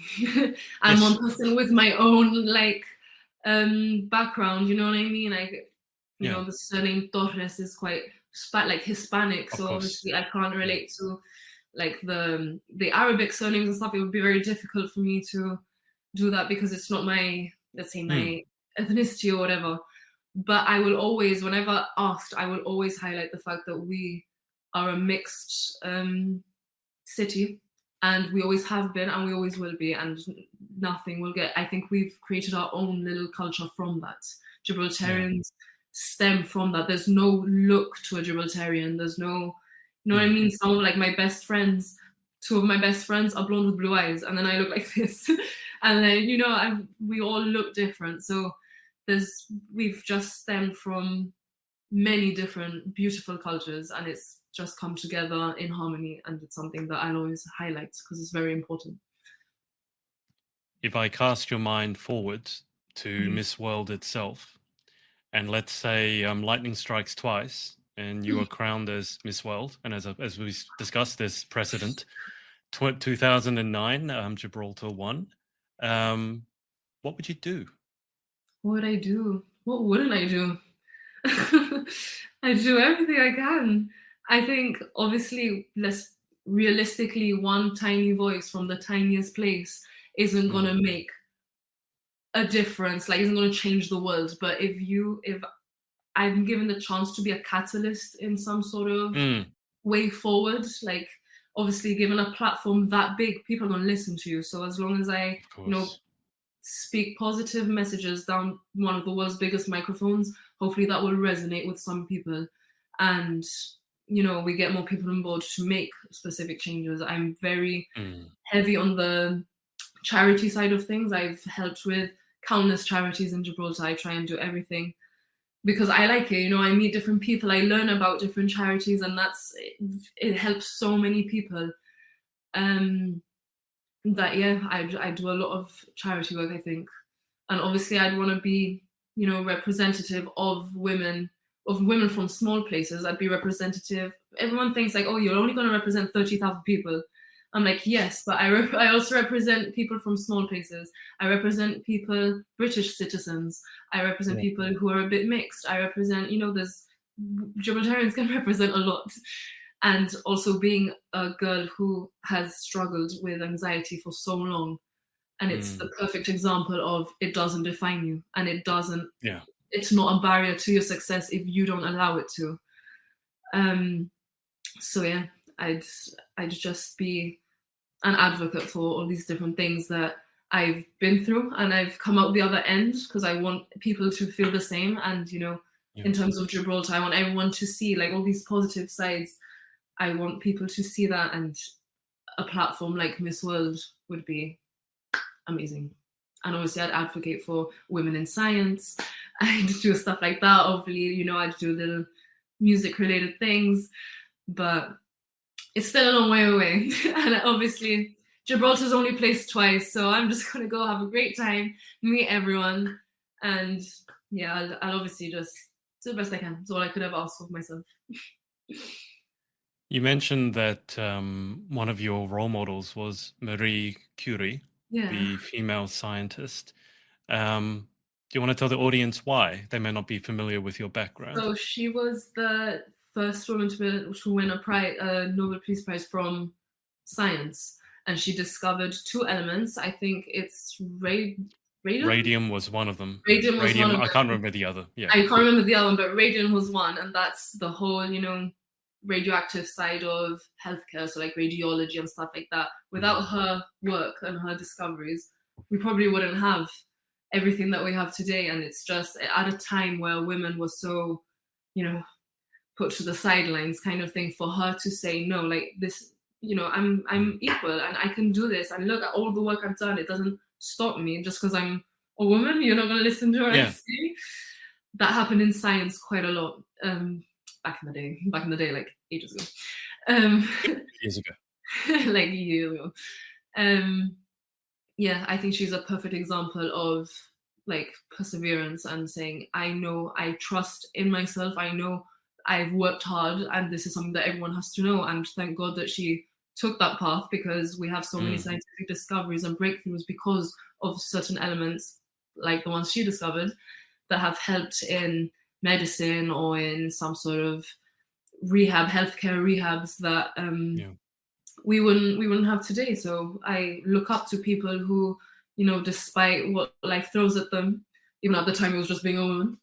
I'm one person with my own like background, you know what I mean? Like, you know, the surname Torres is quite like Hispanic, so obviously I can't relate to like the Arabic surnames and stuff. It would be very difficult for me to do that because it's not my, let's say, my ethnicity or whatever. But I will always, whenever asked, I will always highlight the fact that we are a mixed city, and we always have been, and we always will be, and nothing will get. I think we've created our own little culture from that. Gibraltarians stem from that. There's no look to a Gibraltarian. There's no, you know what I mean? Some of like my best friends, two of my best friends are blonde with blue eyes, and then I look like this, and then, you know, we all look different. So we've just stemmed from many different beautiful cultures, and it's just come together in harmony, and it's something that I'll always highlight because it's very important. If I cast your mind forward to Miss World itself, and let's say lightning strikes twice and you are crowned as Miss World, and as we discussed, there's precedent, 2009, Gibraltar won, what would you do? What would I do? What wouldn't I do? I do everything I can. I think, obviously, realistically, one tiny voice from the tiniest place isn't going to make a difference, like isn't going to change the world. But if I'm given the chance to be a catalyst in some sort of way forward, like obviously given a platform that big, people are going to listen to you. So as long as I, you know, speak positive messages down one of the world's biggest microphones. Hopefully that will resonate with some people, and we get more people on board to make specific changes. I'm very heavy on the charity side of things. I've helped with countless charities in Gibraltar. I try and do everything because I like it. I meet different people, I learn about different charities, and it helps so many people. I do a lot of charity work, I think. And obviously I'd want to be, representative of women from small places. I'd be representative. Everyone thinks like, oh, you're only going to represent 30,000 people. I'm like, yes, but I also represent people from small places. I represent people, British citizens. I represent people who are a bit mixed. I represent, there's Gibraltarians can represent a lot. And also being a girl who has struggled with anxiety for so long. And it's the perfect example of it doesn't define you. And it's not a barrier to your success if you don't allow it to. I'd just be an advocate for all these different things that I've been through, and I've come out the other end because I want people to feel the same. And, in terms of Gibraltar, I want everyone to see like all these positive sides. I want people to see that, and a platform like Miss World would be amazing. And obviously I'd advocate for women in science. I'd do stuff like that. Hopefully, I'd do little music related things, but it's still a long way away. And obviously Gibraltar's only placed twice, so I'm just going to go have a great time, meet everyone. And yeah, I'll obviously just do the best I can. That's all I could have asked for myself. You mentioned that one of your role models was Marie Curie, the female scientist. Do you want to tell the audience why? They may not be familiar with your background. So she was the first woman to win a Nobel Peace Prize from science. And she discovered two elements. I think it's radium. Radium was one of them. Radium was one of them. I can't remember the other. Yeah, I can't remember the other one, but radium was one. And that's the whole, radioactive side of healthcare, so like radiology and stuff like that. Without her work and her discoveries, we probably wouldn't have everything that we have today. And it's just at a time where women were so, put to the sidelines kind of thing, for her to say, no, like this, I'm equal and I can do this. And look at all the work I've done. It doesn't stop me just because I'm a woman. You're not going to listen to what I say. That happened in science quite a lot. Back in the day, like ages ago. Years ago. Like years ago. I think she's a perfect example of like perseverance and saying, I know, I trust in myself. I know I've worked hard, and this is something that everyone has to know. And thank God that she took that path, because we have so many scientific discoveries and breakthroughs because of certain elements like the ones she discovered that have helped in medicine or in some sort of healthcare rehabs that we wouldn't have today. So I look up to people who, despite what life throws at them, even at the time it was just being a woman,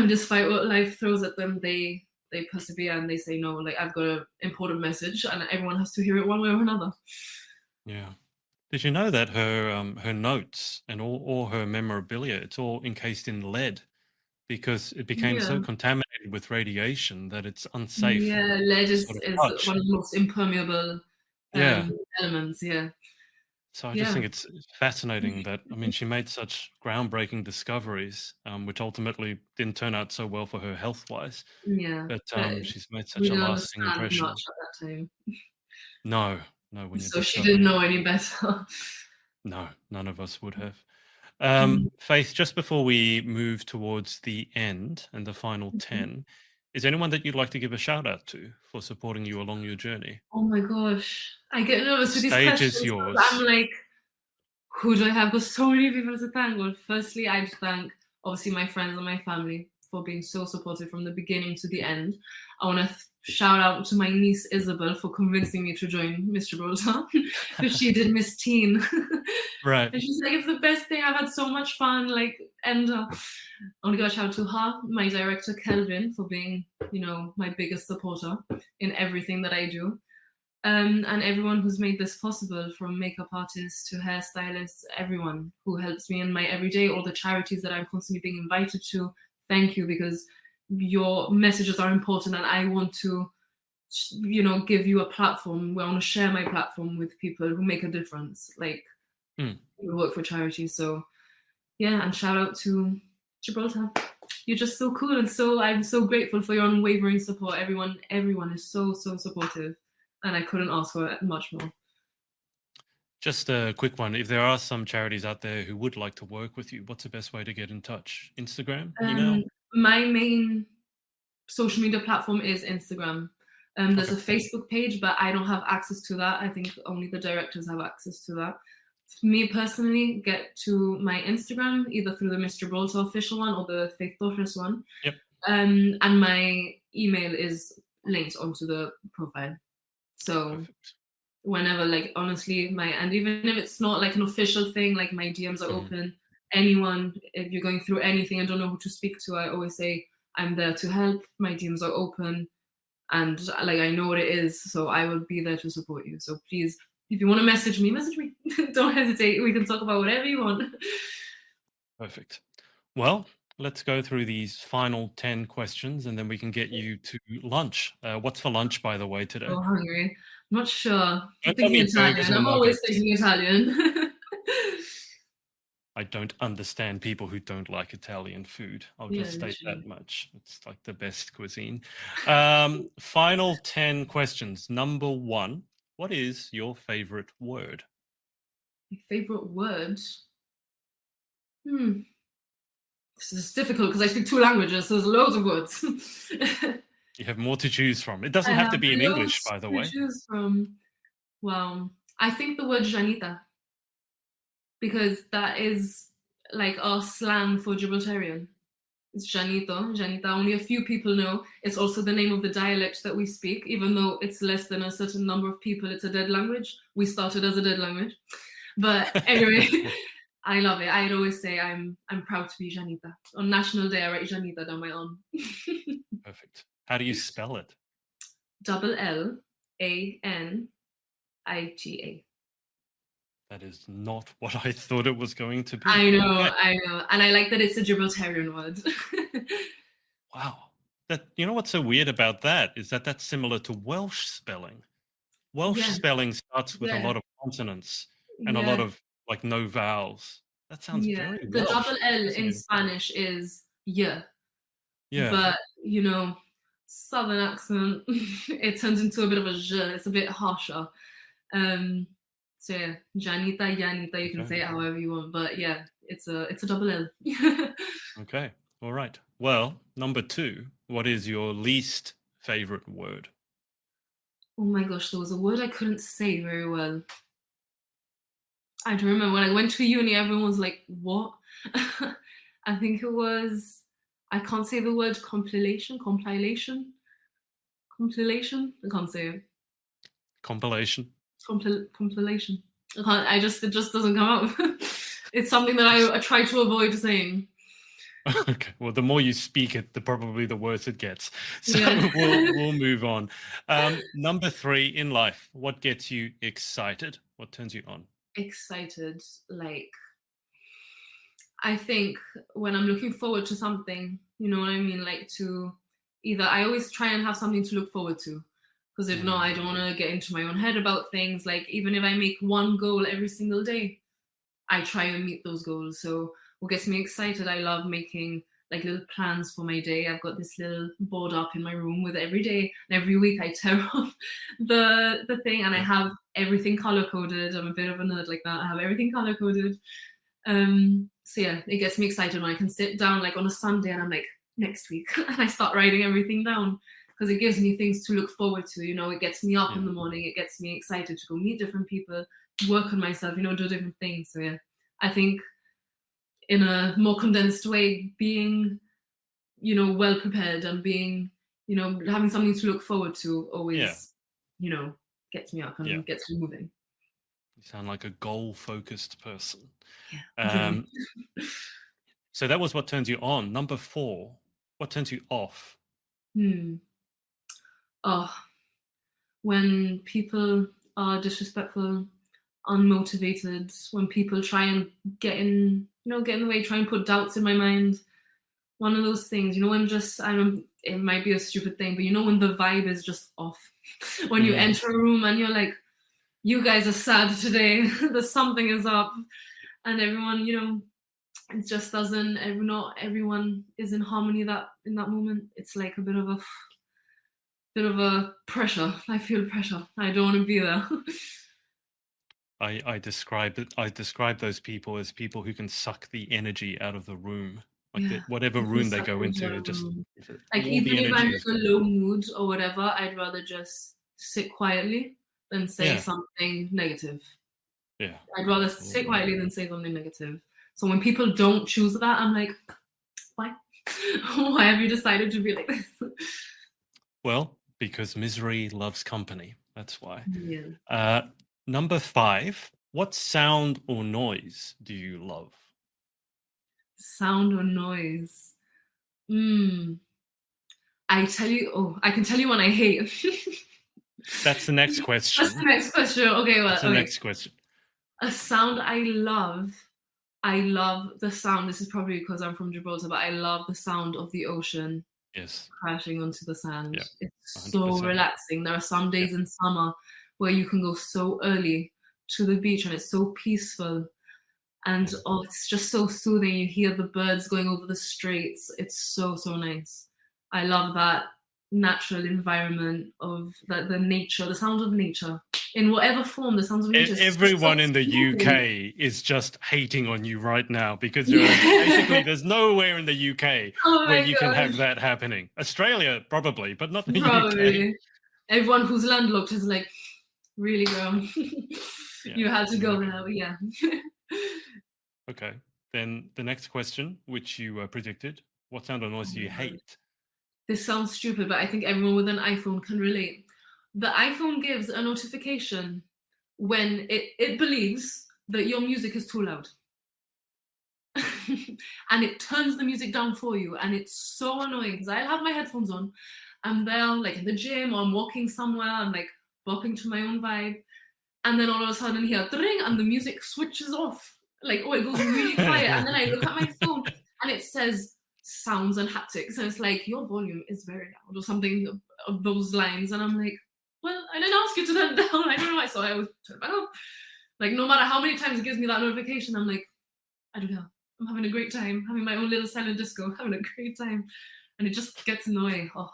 despite what life throws at them, they persevere and they say, no, like I've got an important message and everyone has to hear it one way or another. Yeah. Did you know that her notes and all her memorabilia, it's all encased in lead? Because it became so contaminated with radiation that it's unsafe. Yeah, lead is one of the most impermeable elements, So I just think it's fascinating that, she made such groundbreaking discoveries, which ultimately didn't turn out so well for her health-wise. Yeah. But she's made such a lasting impression. Much at that time. No. So she didn't know any better. No, none of us would have. Faith, just before we move towards the end and the final 10, is there anyone that you'd like to give a shout out to for supporting you along your journey? Oh my gosh. I get nervous with these Stage questions. is yours. I'm like, who do I have? Got so many people to thank. Well, firstly, I'd thank obviously my friends and my family for being so supportive from the beginning to the end. I want to shout out to my niece Isabel for convincing me to join Miss Gibraltar, because she did Miss Teen. Right. And she's like, it's the best thing. I've had so much fun. Like, and I want to give a shout out to her, my director Kelvin, for being, my biggest supporter in everything that I do. and everyone who's made this possible, from makeup artists to hairstylists, everyone who helps me in my everyday, all the charities that I'm constantly being invited to. Thank you, because your messages are important, and I want to, give you a platform where I want to share my platform with people who make a difference, like who work for charities. So yeah, and shout out to Gibraltar. You're just so cool, and I'm so grateful for your unwavering support. Everyone is so supportive, and I couldn't ask for much more. Just a quick one. If there are some charities out there who would like to work with you, what's the best way to get in touch? Instagram, email? My main social media platform is Instagram. There's a Facebook page, but I don't have access to that. I think only the directors have access to that. Me personally, get to my Instagram either through the Miss Gibraltar official one or the Faith Torres one. Yep. And my email is linked onto the profile. So Perfect. whenever, like, honestly, and even if it's not like an official thing, like, my DMs are open. Anyone, if you're going through anything and don't know who to speak to, I always say I'm there to help. My DMs are open, and like, I know what it is, so I will be there to support you. So please, if you want to message me. Don't hesitate. We can talk about whatever you want. Perfect. Well, let's go through these final 10 questions and then we can get you to lunch. What's for lunch, by the way, today? So hungry. I'm not sure. I'm Don't tell thinking me burgers Italian. or I'm always nuggets. thinking Italian. I don't understand people who don't like Italian food. I'll just state that much. It's like the best cuisine. Final 10 questions. Number 1, what is your favorite word? My favorite word? This is difficult because I speak 2 languages, so there's loads of words. You have more to choose from. It doesn't have to be in English, by the way. To choose from. Well, I think the word Janita, because that is like our slang for Gibraltarian. It's Janito, Janita. Only a few people know. It's also the name of the dialect that we speak, even though it's less than a certain number of people. It's a dead language. We started as a dead language. But anyway, I love it. I'd always say I'm proud to be Janita. On National Day, I write Janita down my arm. Perfect. How do you spell it? LLANITA. That is not what I thought it was going to be. I know. And I like that it's a Gibraltarian word. Wow. You know what's so weird about that is that that's similar to Welsh spelling. Welsh spelling starts with a lot of consonants and a lot of like no vowels. That sounds very The Welsh. double L in Spanish is yeah. But Southern accent, it turns into a bit of a j. It's a bit harsher. So yeah, Janita, Yanita, you can say it however you want, but yeah, it's a double L. Okay, all right. Well, number 2, what is your least favorite word? Oh my gosh, there was a word I couldn't say very well. I don't remember when I went to uni, everyone was like, "What?" I think it was. I can't say the word compilation. I can't say it. Compilation. Compilation. I can't. It just doesn't come out. It's something that I try to avoid saying. Okay. Well, the more you speak it, probably the worse it gets. So we'll move on. Number 3 in life. What gets you excited? What turns you on? Excited, like, I think when I'm looking forward to something, you know what I mean? Like, to either, I always try and have something to look forward to. Because if not, I don't want to get into my own head about things. Like, even if I make one goal every single day, I try and meet those goals. So what gets me excited, I love making like little plans for my day. I've got this little board up in my room with every day, and every week I tear off the thing, and I have everything color coded. I'm a bit of a nerd like that. I have everything color coded. So yeah, it gets me excited when I can sit down like on a Sunday and I'm like, next week, and I start writing everything down, because it gives me things to look forward to. It gets me up in the morning. It gets me excited to go meet different people, work on myself, do different things. So yeah, I think in a more condensed way, being, well prepared and being, having something to look forward to always, gets me up and gets me moving. You sound like a goal-focused person. Yeah. So that was what turns you on. Number 4, what turns you off? Oh, when people are disrespectful, unmotivated, when people try and get in the way, try and put doubts in my mind. One of those things, when it might be a stupid thing, but when the vibe is just off. When you enter a room and you're like, you guys are sad today, there's something is up. And everyone, it just doesn't, not everyone is in harmony in that moment. It's like a bit of a pressure. I feel pressure. I don't want to be there. I describe those people as people who can suck the energy out of the room. Like Yeah. whatever room they go into, just like all even the if I'm energy in is a gone. low mood or whatever, I'd rather just sit quietly than say Yeah. something negative. Yeah. I'd rather Absolutely. sit quietly than say something negative. So when people don't choose that, I'm like, why? Why have you decided to be like this? Well, because misery loves company. That's why. Yeah. Number 5. What sound or noise do you love? Sound or noise? I can tell you one I hate. That's the next question. That's the next question. Okay, well, That's the next question. A sound I love the sound. This is probably because I'm from Gibraltar, but I love the sound of the ocean Yes. crashing onto the sand. Yep. It's so 100%. relaxing. There are some days in summer where you can go so early to the beach and it's so peaceful. And it's just so soothing. You hear the birds going over the straits. It's so, so nice. I love that natural environment of the nature, the sound of nature. In whatever form, the sounds of nature. Everyone in the UK is just hating on you right now because there's nowhere in the UK where you can have that happening. Australia, probably, but not the UK. Everyone who's landlocked is like, really, girl? You had to go now, yeah. Okay. Then the next question, which you predicted, what sound or noise do you hate? This sounds stupid, but I think everyone with an iPhone can relate. The iPhone gives a notification when it believes that your music is too loud. And it turns the music down for you. And it's so annoying because I'll have my headphones on. I'm there like in the gym or I'm walking somewhere. I'm like bopping to my own vibe. And then all of a sudden here, ding, and the music switches off. Like, it goes really quiet. And then I look at my phone and it says sounds and haptics. And it's like, your volume is very loud or something of those lines. And I'm like, well, I didn't ask you to turn it down. I don't know why. So I always turn it back up. Like, no matter how many times it gives me that notification, I'm like, I don't know. I'm having a great time. Having my own little silent disco. Having a great time. And it just gets annoying. Oh.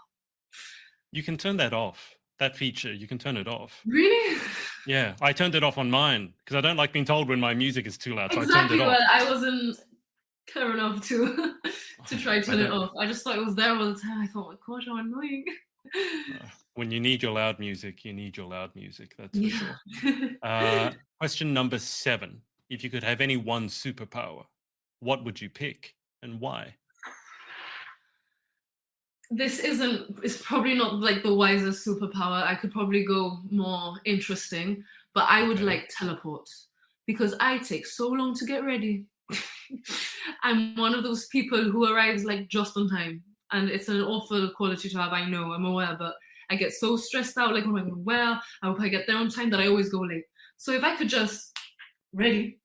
You can turn that off. That feature, you can turn it off. Really? Yeah, I turned it off on mine because I don't like being told when my music is too loud. So Exactly. I turned it off. Well, I wasn't clever enough to try to turn it off. I just thought it was there all the time. I thought, oh, gosh, how annoying. When you need your loud music, you need your loud music. That's for sure. Question number 7. If you could have any one superpower, what would you pick and why? It's probably not like the wisest superpower. I could probably go more interesting, but I would like teleport because I take so long to get ready. I'm one of those people who arrives like just on time, and it's an awful quality to have. I know, I'm aware, but I get so stressed out. Like, what am I going to wear? I hope I get there on time that I always go late. So if I could just ready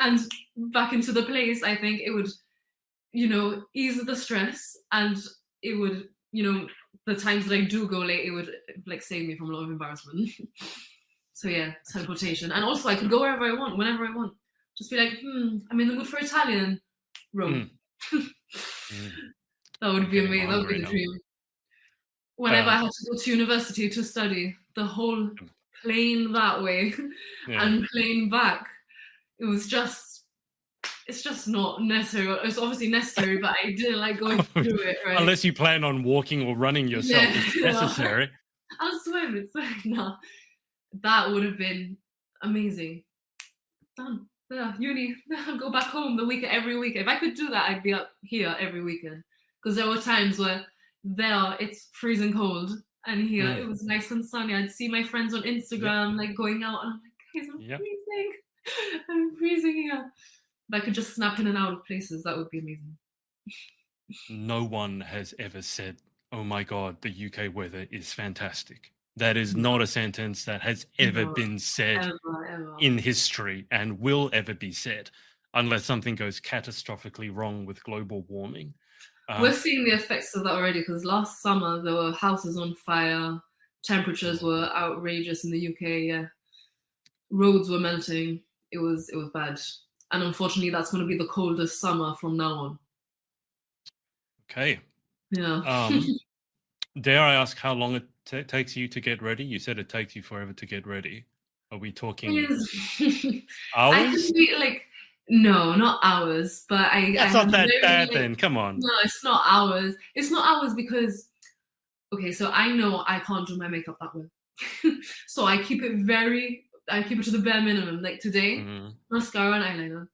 and back into the place, I think it would, ease the stress, and it would, the times that I do go late, it would like save me from a lot of embarrassment. So yeah, teleportation. And also I could go wherever I want, whenever I want. Just be like, I'm in the mood for Italian. Rome. That would be amazing. That would be the dream. Whenever I had to go to university to study, the whole plane that way and plane back, it's just not necessary. It's obviously necessary, but I didn't like going through it, right? Unless you plan on walking or running yourself, it's necessary. I'll swim. It's like, no. That would have been amazing. Done. Yeah, uni. Go back home every week. If I could do that, I'd be up here every weekend. Because there were times where it's freezing cold, and here it was nice and sunny. I'd see my friends on Instagram like going out, and I'm like, guys, I'm freezing. I'm freezing here. If I could just snap in and out of places, that would be amazing. No one has ever said, oh my God, the UK weather is fantastic. That is not a sentence that has ever No, been said ever. in history and will ever be said unless something goes catastrophically wrong with global warming. We're seeing the effects of that already because last summer there were houses on fire, temperatures were outrageous in the UK. Yeah, roads were melting. It was bad, and unfortunately, that's going to be the coldest summer from now on. Okay. Yeah. Dare I ask how long it takes you to get ready? You said it takes you forever to get ready. Are we talking I hours? can be like, no, not hours, but I That's have not that very, bad like, then. Come on. no, it's not hours. It's not hours because, okay, so I know I can't do my makeup that well. So I keep it to the bare minimum. Like today, mascara and eyeliner.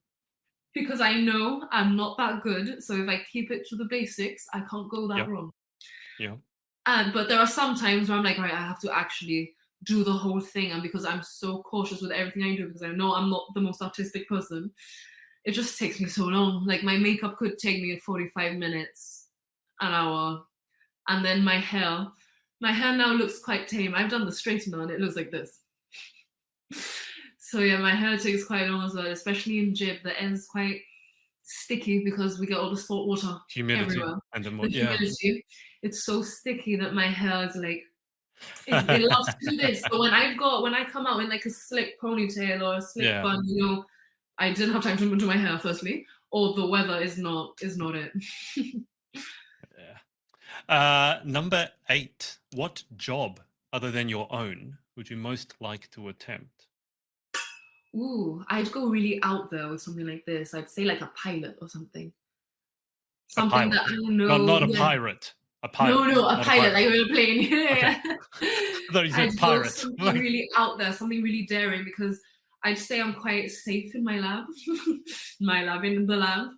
Because I know I'm not that good. So if I keep it to the basics, I can't go that wrong. Yeah. But there are some times where I'm like, right, I have to actually do the whole thing. And because I'm so cautious with everything I do, because I know I'm not the most artistic person, it just takes me so long. Like my makeup could take me 45 minutes, an hour. And then my hair now looks quite tame. I've done the straightener and it looks like this. So yeah, my hair takes quite long as well, especially in Gib. The end's quite sticky because we get all the salt water everywhere. And the humidity. It's so sticky that my hair is like, it loves to do this. But when I come out in like a slick ponytail or a slick bun, I didn't have time to do my hair firstly, or the weather is not it. Number 8. What job other than your own would you most like to attempt? Ooh, I'd go really out there with something like this. I'd say like a pilot or something. Something that I know. Not a pirate. A pilot. No, a pilot, like on a plane. Okay. I thought you said pirate. Something really out there, something really daring, because I'd say I'm quite safe in my lab. In the lab,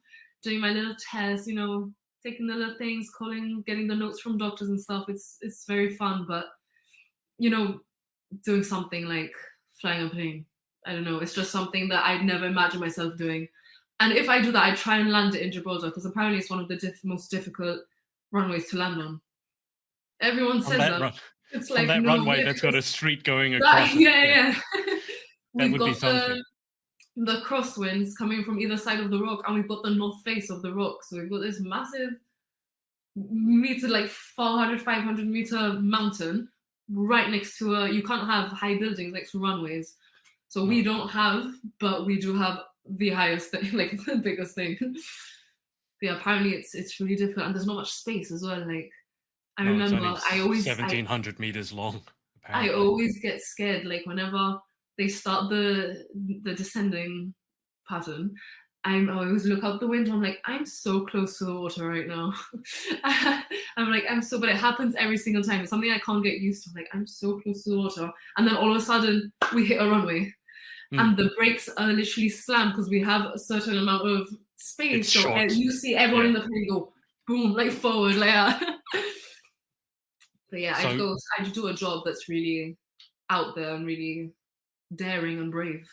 doing my little tests, taking the little things, getting the notes from doctors and stuff. It's very fun, but doing something like flying a plane, I don't know. It's just something that I'd never imagine myself doing. And if I do that, I try and land it in Gibraltar because apparently it's one of the most difficult runways to land on. Everyone says that. It's like on that runway that's got a street going across. Yeah. That would be something. The crosswinds coming from either side of the rock, and we've got the north face of the rock. So we've got this massive meter, like 400, 500 meter mountain right next to you can't have high buildings next to runways. So we don't have, but we do have the highest thing, like the biggest thing. But yeah, apparently it's really difficult, and there's not much space as well. Like I remember, I always 1,700 meters long. Apparently. I always get scared, like whenever they start the descending pattern. I always look out the window. I'm like, I'm so close to the water right now. But it happens every single time. It's something I can't get used to. I'm like, I'm so close to the water, and then all of a sudden we hit a runway. And the brakes are literally slammed because we have a certain amount of space. So you see everyone in the plane go boom, like forward, like that. But yeah, I'd do a job that's really out there and really daring and brave.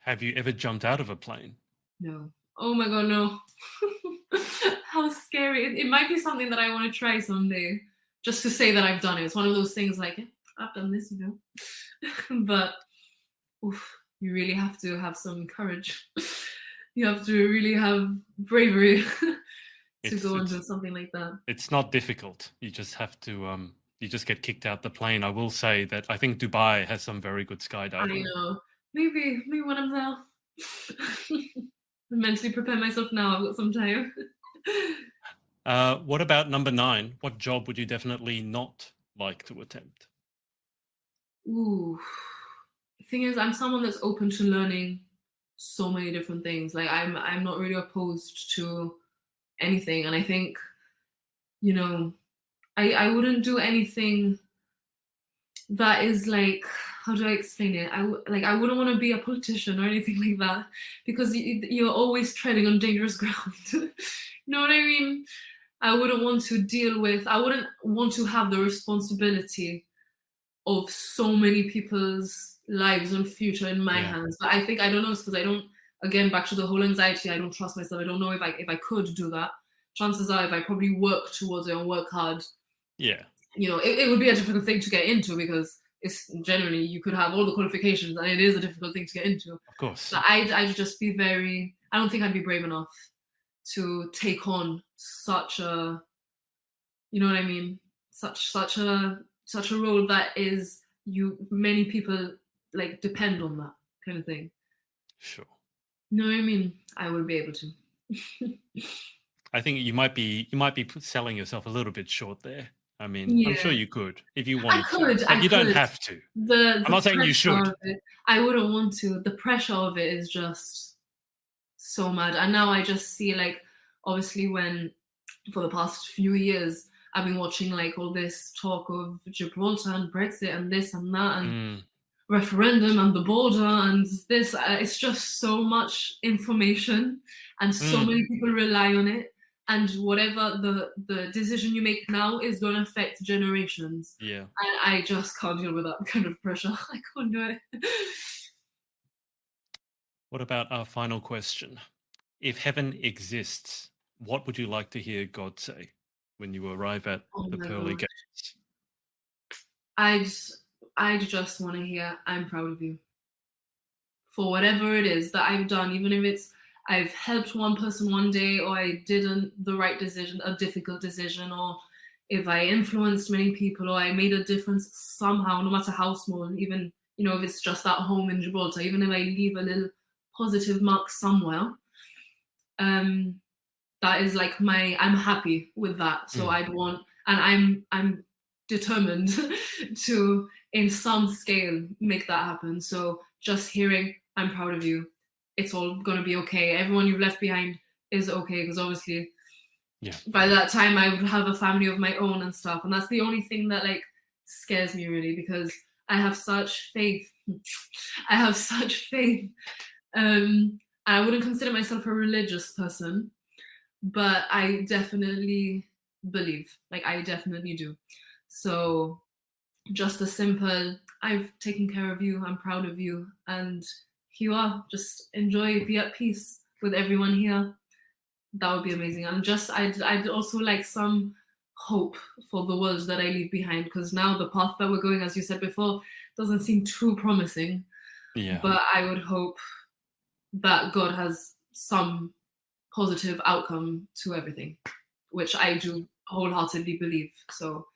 Have you ever jumped out of a plane? No. Oh my God, no. How scary. It might be something that I want to try someday, just to say that I've done it. It's one of those things like, I've done this, But you really have to have some courage. You have to really have bravery to go and do something like that. It's not difficult. You just have to, you just get kicked out the plane. I will say that I think Dubai has some very good skydiving. I know. Maybe when I'm there. Mentally prepare myself now. I've got some time. What about number 9? What job would you definitely not like to attempt? Ooh. The thing is, I'm someone that's open to learning so many different things. Like I'm not really opposed to anything, and I think, I wouldn't do anything that is like, how do I explain it? I wouldn't want to be a politician or anything like that, because you're always treading on dangerous ground. You know what I mean? I wouldn't want to have the responsibility of so many people's lives and future in my hands. But I think, I don't know, it's because again, back to the whole anxiety, I don't trust myself. I don't know if I could do that. Chances are, if I probably work towards it and work hard, it would be a difficult thing to get into because it's generally you could have all the qualifications and it is a difficult thing to get into. Of course. But I'd just be I don't think I'd be brave enough to take on such a, you know what I mean? Such a role that is many people like depend on that kind of thing. Sure. You know what I mean? I wouldn't be able to. I think you might be selling yourself a little bit short there. I mean, I'm sure you could if you wanted to, but you don't have to. I'm not saying you should. I wouldn't want to. The pressure of it is just so mad. And now I just see, like, obviously when for the past few years I've been watching like all this talk of Gibraltar and Brexit and this and that and referendum and the border and this, it's just so much information and so many people rely on it. And whatever the decision you make now is going to affect generations. Yeah. And I just can't deal with that kind of pressure. I can't do it. What about our final question? If heaven exists, what would you like to hear God say when you arrive at the pearly gates? I just want to hear, I'm proud of you. For whatever it is that I've done, even if it's I've helped one person one day, or I didn't the right decision, a difficult decision, or if I influenced many people, or I made a difference somehow, no matter how small, even, if it's just at home in Gibraltar, even if I leave a little positive mark somewhere, that is like I'm happy with that. So I'd want, and I'm determined to, in some scale, make that happen. So just hearing, I'm proud of you. It's all going to be okay. Everyone you've left behind is okay, because obviously by that time I would have a family of my own and stuff. And that's the only thing that like scares me really, because I have such faith. I wouldn't consider myself a religious person, but I definitely believe, like I definitely do. So just a simple, I've taken care of you, I'm proud of you, and here you are, just enjoy, be at peace with everyone here. That would be amazing. And just I'd also like some hope for the world that I leave behind, because now the path that we're going, as you said before, doesn't seem too promising. But I would hope that God has some positive outcome to everything, which I do wholeheartedly believe. So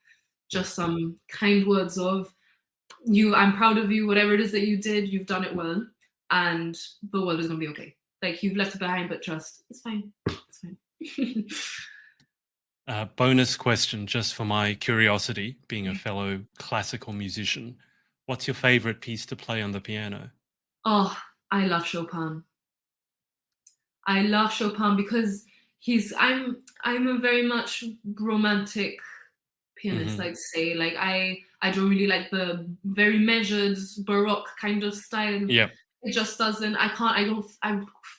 just some kind words of I'm proud of you, whatever it is that you did, you've done it well, and the world is going to be okay. Like, you've left it behind, but trust, it's fine. It's fine. Bonus question, just for my curiosity, being a fellow classical musician. What's your favorite piece to play on the piano? Oh, I love Chopin. I love Chopin because I'm a very much romantic pianist, I'd say. Like I don't really like the very measured Baroque kind of style. Yeah. It just doesn't, I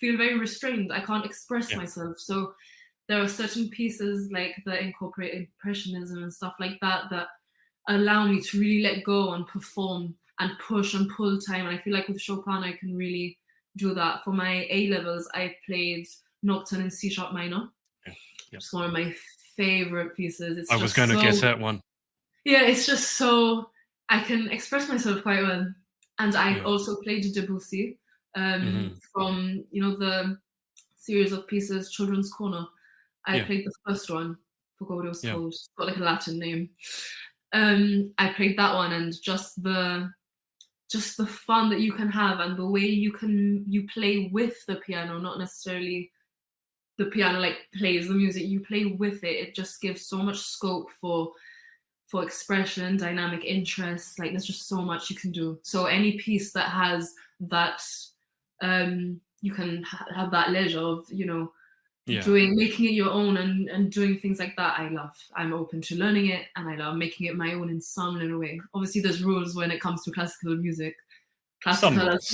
feel very restrained. I can't express myself. So there are certain pieces like that incorporate impressionism and stuff like that allow me to really let go and perform and push and pull time. And I feel like with Chopin, I can really do that. For my A-levels, I played Nocturne in C# minor. It's one of my favorite pieces. I was going to guess that one. Yeah, it's just so, I can express myself quite well. And I also played Debussy from, the series of pieces, Children's Corner. I played the first one, forgot what it was called. It's got like a Latin name. I played that one, and just the fun that you can have, and the way you play with the piano, not necessarily the piano like plays the music, you play with it. It just gives so much scope for expression, dynamic interest. Like, there's just so much you can do. So any piece that has that, you can have that leisure of, making it your own and doing things like that. I love. I'm open to learning it, and I love making it my own in some little way. Obviously, there's rules when it comes to classical music. Classical as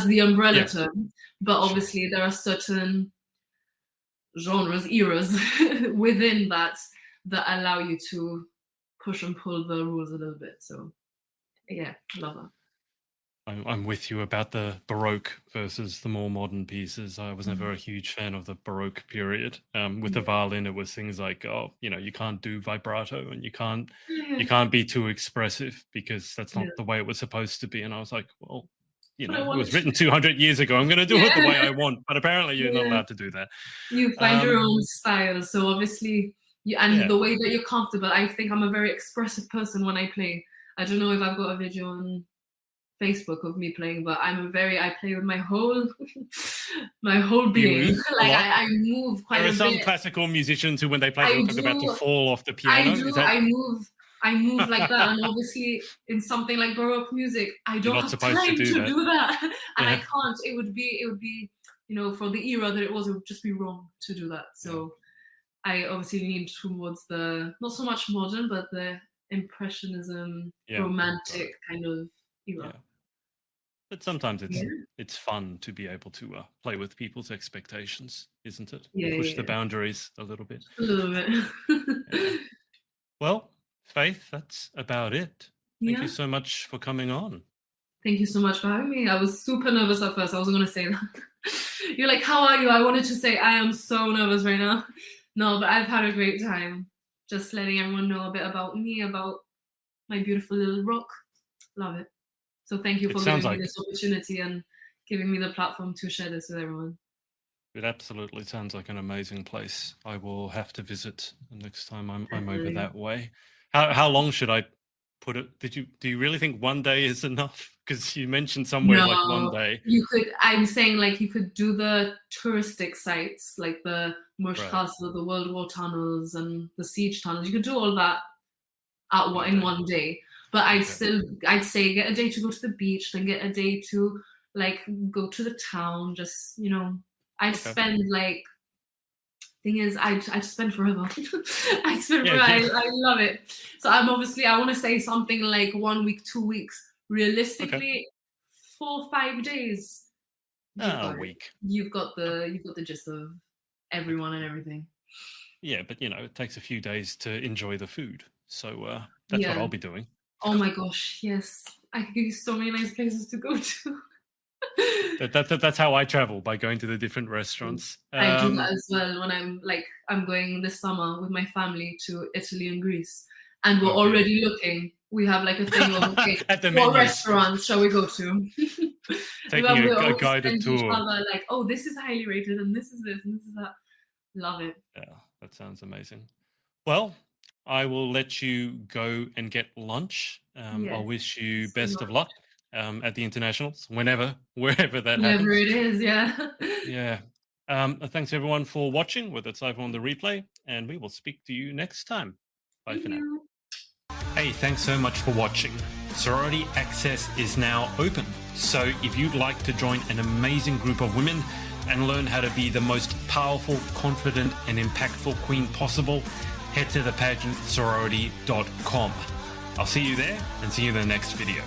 the umbrella term, but obviously there are certain genres, eras within that allow you to push and pull the rules a little bit. So, yeah, love that. I'm with you about the Baroque versus the more modern pieces. I was never a huge fan of the Baroque period. With the violin, it was things like, oh, you can't do vibrato and you can't be too expressive because that's not the way it was supposed to be. And I was like, well, it was written 200 years ago. I'm going to do it the way I want. But apparently you're not allowed to do that. You find your own style. So obviously, the way that you're comfortable. I think I'm a very expressive person when I play. I don't know if I've got a video on Facebook of me playing, but I play with my whole being. Like I move quite a bit. There are some classical musicians who, when they play, they look about to fall off the piano. I move like that, and obviously in something like Baroque music, I don't have time to do that, and I can't. It would be, for the era that it would just be wrong to do that. So I obviously lean towards the not so much modern, but the impressionism, romantic kind of era. Yeah. But sometimes it's fun to be able to play with people's expectations, isn't it? Push the boundaries a little bit. A little bit. Well, Faith, that's about it. Thank you so much for coming on. Thank you so much for having me. I was super nervous at first. I wasn't going to say that. You're like, how are you? I wanted to say, I am so nervous right now. No, but I've had a great time. Just letting everyone know a bit about me, about my beautiful little rock. Love it. So thank you for giving me this opportunity and giving me the platform to share this with everyone. It absolutely sounds like an amazing place. I will have to visit the next time I'm over that way. How long should I put it? Do you really think one day is enough? Because you mentioned somewhere like one day. I'm saying like you could do the touristic sites like the Mersch Castle, the World War tunnels, and the siege tunnels. You could do all that in one day. But I'd say get a day to go to the beach, then get a day to like go to the town. Just I'd spend like. Thing is, I'd spend forever. I'd spend forever. I love it. So I want to say something like 1 week, 2 weeks. Realistically, 4 or 5 days. A week. You've got the gist of everyone and everything. Yeah, but it takes a few days to enjoy the food. So that's what I'll be doing. Oh my gosh, yes. I could give you so many nice places to go to. That's how I travel, by going to the different restaurants. I do that as well when I'm going this summer with my family to Italy and Greece. And we're already looking. We have like a thing of what restaurants shall we go to? Taking a guided tour. Like, oh, this is highly rated and this is this and this is that. Love it. Yeah, that sounds amazing. Well, I will let you go and get lunch. I'll wish you best of luck at the internationals, wherever that happens. Whenever it is, Yeah. Thanks everyone for watching, whether it's live on the replay, and we will speak to you next time. Bye for now. Hey, thanks so much for watching. Sorority Access is now open. So if you'd like to join an amazing group of women and learn how to be the most powerful, confident, and impactful queen possible, head to thepageantsorority.com. I'll see you there and see you in the next video.